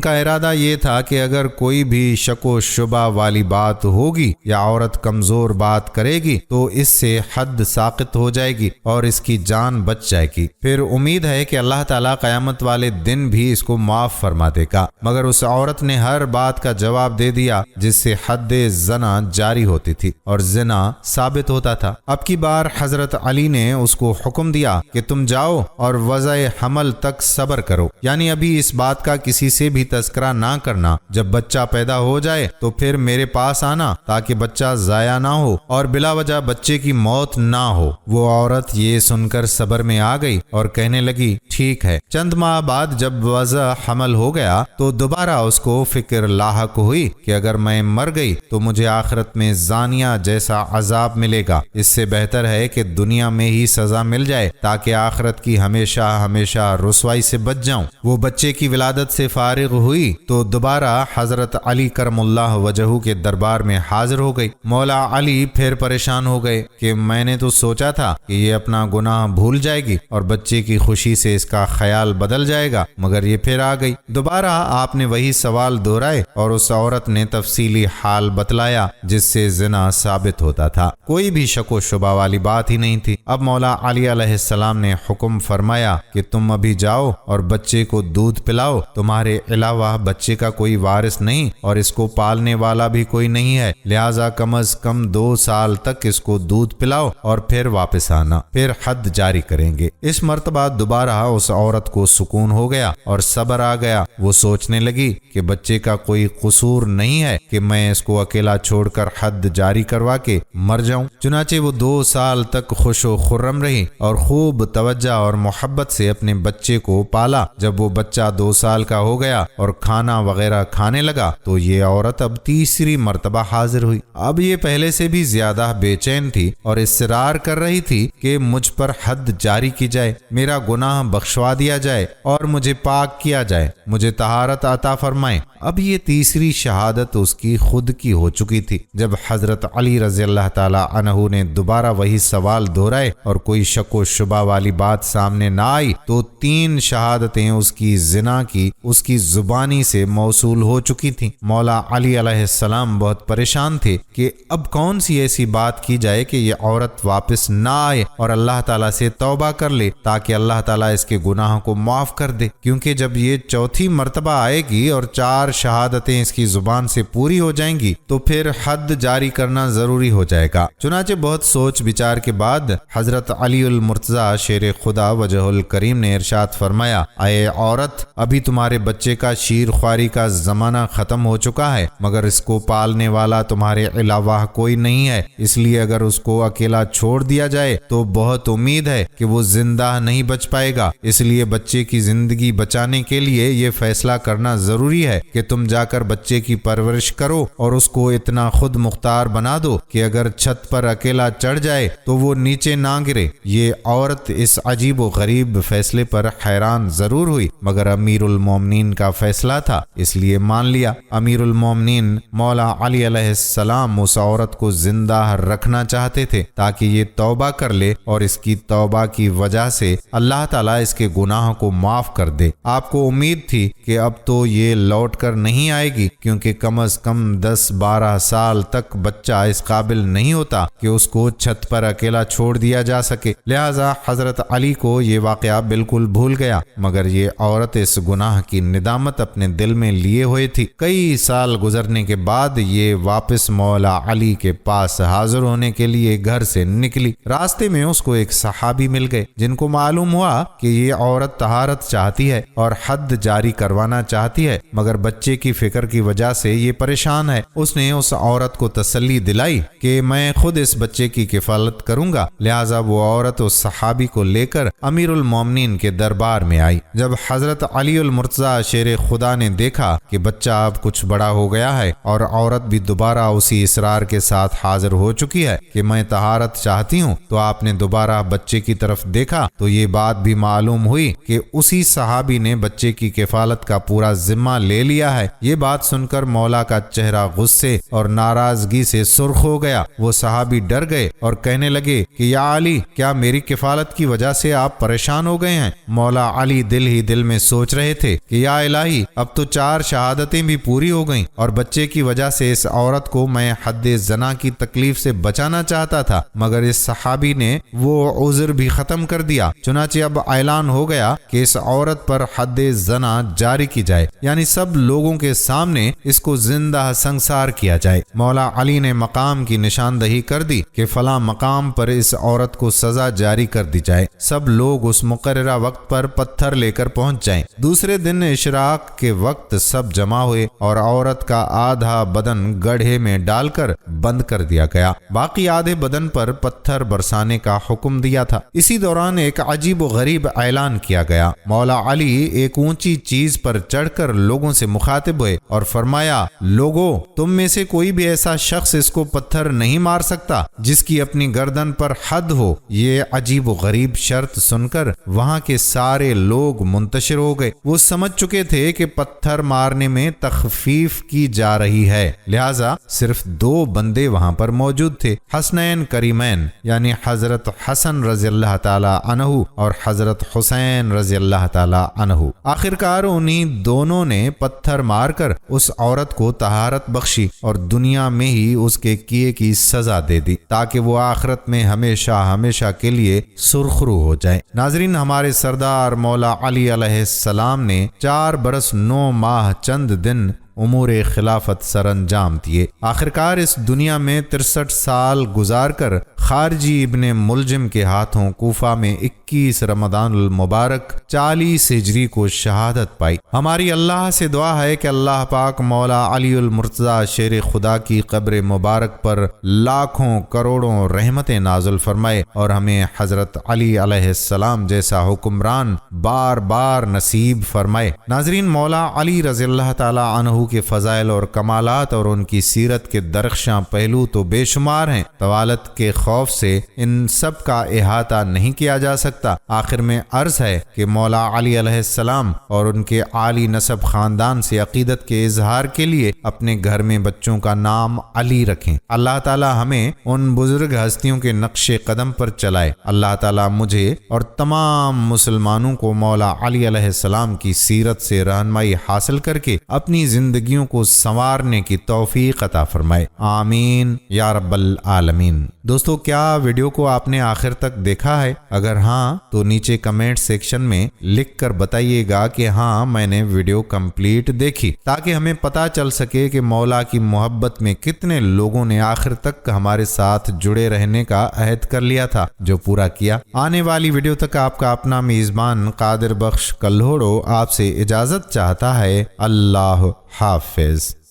کا ارادہ یہ تھا کہ اگر کوئی بھی شک و شبہ والی بات ہوگی یا عورت کمزور بات کرے گی تو اس سے حد ساقط ہو جائے گی اور اس کی جان بچ جائے گی، پھر امید ہے کہ اللہ تعالیٰ قیامت والے دن بھی اس کو معاف فرما دے گا۔ مگر اس عورت نے ہر بات کا جواب دے دیا جس سے حد زنا جاری ہوتی تھی اور زنا ثابت ہوتا تھا۔ اب کی بار حضرت علی نے اس کو حکم دیا کہ تم جاؤ اور وضع حمل تک صبر کرو، یعنی ابھی اس بات کا کسی سے بھی تذکرہ نہ کرنا، جب بچہ پیدا ہو جائے تو پھر میرے پاس آنا تاکہ بچہ ضائع نہ ہو اور بلا وجہ بچے کی موت نہ ہو۔ وہ عورت یہ سن کر صبر میں آ گئی اور کہنے لگی ٹھیک ہے۔ چند ماہ بعد جب وضع حمل ہو گیا تو دوبارہ اس کو فکر لاحق ہوئی کہ اگر میں مر گئی تو مجھے آخرت میں زانیہ جیسا عذاب ملے گا، اس سے بہتر ہے کہ دنیا میں ہی سزا مل جائے تاکہ آخرت کی ہمیشہ ہمیشہ رسوائی سے بچ جاؤں۔ وہ بچے کی ولادت سے فارغ ہوئی تو دوبارہ حضرت علی کرم اللہ وجہہ کے دربار میں حاضر ہو گئی۔ مولا علی پھر پریشان ہو گئے کہ میں نے تو سوچا تھا کہ یہ اپنا گناہ بھول جائے گی اور بچے کی خوشی سے اس کا خیال بدل جائے گا، مگر یہ پھر آ گئی۔ دوبارہ آپ نے وہی سوال دہرائے اور اس عورت نے تفصیلی حال بتلایا جس سے زنا ثابت ہوتا تھا، کوئی بھی شک و شبہ والی بات ہی نہیں تھی۔ اب مولا علی علیہ السلام نے حکم فرمایا کہ تم ابھی جاؤ اور بچے کو دودھ پلاؤ، تمہارے علاوہ بچے کا کوئی وارث نہیں اور اس کو پالنے والا بھی کوئی نہیں ہے، لہٰذا کم از کم 2 سال تک اس کو دودھ پلاؤ اور پھر واپس آنا، پھر حد جاری کریں گے۔ اس مرتبہ دوبارہ اس عورت کو سکون ہو گیا اور صبر آ گیا۔ وہ سوچنے لگی کہ بچے کا کوئی قصور نہیں ہے کہ میں اس کو اکیلا چھوڑ کر حد جاری کروا کے مر جاؤں۔ چنانچہ وہ 2 سال تک خوش و خرم رہی اور خوب توجہ اور محبت سے اپنے بچے کو پالا۔ جب وہ بچہ 2 سال کا ہو گیا اور کھانا وغیرہ کھانے لگا تو یہ عورت اب تیسری مرتبہ حاضر ہوئی۔ اب یہ پہلے سے بھی زیادہ بے چین تھی اور اصرار کر رہی تھی کہ مجھ پر حد جاری کی جائے، میرا گناہ بخشوا دیا جائے اور مجھے پاک کیا جائے، مجھے طہارت عطا فرمائے۔ اب یہ تیسری شہادت اس کی خود کی ہو چکی تھی۔ جب حضرت علی رضی اللہ تعالی عنہ نے دوبارہ وہی سوال دہرائے اور کوئی شک و شبہ والی بات سامنے نہ آئی تو 3 شہادتیں اس کی زنا کی اس کی زبانی سے موصول ہو چکی تھیں۔ مولا علی علیہ السلام بہت پریشان تھے کہ اب کون سی ایسی بات کی جائے کہ یہ عورت واپس نہ آئے اور اللہ تعالیٰ سے توبہ کر لے تاکہ اللہ تعالیٰ اس کے گناہوں کو معاف کر دے، کیونکہ جب یہ چوتھی مرتبہ آئے گی اور 4 شہادتیں اس کی زبان سے پوری ہو جائیں گی تو پھر حد جاری کرنا ضروری ہو جائے گا۔ چنانچہ بہت سوچ بچار کے بعد حضرت علی المرتضیٰ شیر خدا وجہ الکریم نے ارشاد فرمایا، اے عورت، ابھی تمہارے بچے کا شیر خواری کا زمانہ ختم ہو چکا ہے، مگر اس کو پالنے والا تمہارے علاوہ کوئی نہیں ہے، اس لیے اگر اس کو اکیلا چھوڑ دیا جائے تو بہت امید ہے کہ وہ زندہ نہیں بچ پائے گا، اس لیے بچے کی زندگی بچانے کے لیے یہ فیصلہ کرنا ضروری ہے کہ تم جا کر بچے کی پرورش کرو اور اس کو اتنا خود مختار بنا دو کہ اگر چھت پر اکیلا چڑھ جائے تو وہ نیچے نہ گرے۔ یہ عورت اس عجیب و غریب فیصلے پر حیران ضرور ہوئی، مگر امیر المومنین کا فیصلہ تھا اس لیے مان لیا۔ امیر المومنین مولا علی علیہ السلام اس عورت کو زندہ رکھنا چاہتے تھے تاکہ یہ توبہ کر لے اور اس کی توبہ کی وجہ سے اللہ تعالیٰ اس کے گناہوں کو معاف کر دے۔ آپ کو امید تھی کہ اب تو یہ لوٹ کر نہیں آئے گی، کیونکہ کم از کم 10-12 سال تک بچہ اس قابل نہیں ہوتا کہ اس کو چھت پر اکیلا چھوڑ دیا جا سکے، لہٰذا حضرت علی کو یہ واقعہ بالکل بھول گیا، مگر یہ عورت اس گناہ کی ندامت اپنے دل میں لیے ہوئے تھی۔ کئی سال گزرنے کے بعد یہ واپس مولا علی کے پاس حاضر ہونے کے لیے گھر سے نکلی۔ راستے میں اس کو ایک صحابی مل گئے جن کو معلوم ہوا کہ یہ عورت طہارت چاہتی ہے اور حد جاری کروانا چاہتی ہے، مگر بچے کی فکر کی وجہ سے یہ پریشان ہے۔ اس نے اس عورت کو تسلی دلائی کہ میں خود اس بچے کی کفالت کروں گا، لہٰذا وہ عورت اس صحابی کو لے کر امیر المومنین کے دربار میں آئی۔ جب حضرت علی المرتضیٰ شیر خدا نے دیکھا کہ بچہ بچہ اب کچھ بڑا ہو گیا ہے اور عورت بھی دوبارہ اسی اصرار کے ساتھ حاضر ہو چکی ہے کہ میں طہارت چاہتی ہوں، تو آپ نے دوبارہ بچے کی طرف دیکھا تو یہ بات بھی معلوم ہوئی کہ اسی صحابی نے بچے کی کفالت کا پورا ذمہ لے لیا ہے۔ یہ بات سن کر مولا کا چہرہ غصے اور ناراضگی سے سرخ ہو گیا۔ وہ صحابی ڈر گئے اور کہنے لگے کہ یا علی، کیا میری کفالت کی وجہ سے آپ پریشان ہو گئے ہیں؟ مولا علی دل ہی دل میں سوچ رہے تھے کہ یا الہی، اب تو 4 شہادتیں بھی پوری ہو گئیں اور بچے کی وجہ سے اس عورت کو میں حد زنا کی تکلیف سے بچانا چاہتا تھا، مگر اس صحابی نے وہ عذر بھی ختم کر دیا۔ چنانچہ اب اعلان ہو گیا کہ اس عورت پر حد زنا جاری کی جائے، یعنی سب لوگوں کے سامنے اس کو زندہ سنسار کیا جائے۔ مولا علی نے مقام کی نشاندہی کر دی کہ فلاں مقام پر اس عورت کو سزا جاری کر دی جائے۔ سب لوگ اس مقررہ وقت پر پتھر لے کر پہنچ جائیں۔ دوسرے دن اشراق کے وقت سب جمع ہوئے اور عورت کا آدھا بدن گڑھے میں ڈال کر بند کر دیا گیا، باقی آدھے بدن پر پتھر برسانے کا حکم دیا تھا۔ اسی دوران ایک عجیب و غریب اعلان کیا گیا۔ مولا علی ایک اونچی چیز پر چڑھ کر لوگوں سے مخاطب ہوئے اور فرمایا، لوگو، تم میں سے کوئی بھی ایسا شخص اس کو پتھر نہیں مار سکتا جس کی اپنی گردن پر حد ہو۔ یہ عجیب و غریب شرط سن کر وہاں کے سارے لوگ منتشر ہو گئے۔ وہ سمجھ چکے تھے کہ پتھر مارنے میں تخفیف کی جا رہی ہے، لہذا صرف 2 بندے وہاں پر موجود تھے، حسنین کریمین، یعنی حضرت حسن رضی اللہ تعالی عنہ اور حضرت حسین رضی اللہ تعالی عنہ۔ آخرکار انہی دونوں نے پتھر مار کر اس عورت کو طہارت بخشی اور دنیا میں ہی اس کے کیے کی سزا دے دی، تاکہ وہ آخرت میں ہمیشہ ہمیشہ کے لیے سرخرو ہو جائے۔ ناظرین، ہمارے سردار مولا علی علیہ السلام نے 4 برس 9 ماہ چند دن امور خلافت سر انجام دیے۔ آخرکار اس دنیا میں 63 سال گزار کر خارجی ابن ملجم کے ہاتھوں کوفہ میں 21 رمضان المبارک 40 ہجری کو شہادت پائی۔ ہماری اللہ سے دعا ہے کہ اللہ پاک مولا علی المرتضی شیر خدا کی قبر مبارک پر لاکھوں کروڑوں رحمتیں نازل فرمائے اور ہمیں حضرت علی علیہ السلام جیسا حکمران بار بار نصیب فرمائے۔ ناظرین، مولا علی رضی اللہ تعالی عنہ کے فضائل اور کمالات اور ان کی سیرت کے درخشاں پہلو تو بے شمار ہیں۔ طوالت کے خوف سے ان سب کا احاطہ نہیں کیا جا سکتا۔ آخر میں عرض ہے کہ مولا علی علیہ السلام اور ان کے عالی نسب خاندان سے عقیدت کے اظہار کے لیے اپنے گھر میں بچوں کا نام علی رکھیں۔ اللہ تعالی ہمیں ان بزرگ ہستیوں کے نقش قدم پر چلائے۔ اللہ تعالی مجھے اور تمام مسلمانوں کو مولا علی علیہ السلام کی سیرت سے رہنمائی حاصل کر کے اپنی زندگیوں کو سنوارنے کی توفیق عطا فرمائے، آمین یا رب العالمین۔ دوستو، کیا ویڈیو کو آپ نے آخر تک دیکھا ہے؟ اگر ہاں تو نیچے کمنٹ سیکشن میں لکھ کر بتائیے گا کہ ہاں میں نے ویڈیو کمپلیٹ دیکھی، تاکہ ہمیں پتہ چل سکے کہ مولا کی محبت میں کتنے لوگوں نے آخر تک ہمارے ساتھ جڑے رہنے کا عہد کر لیا تھا، جو پورا کیا۔ آنے والی ویڈیو تک آپ کا اپنا میزبان قادر بخش کلہوڑو آپ سے اجازت چاہتا ہے۔ اللہ حافظ۔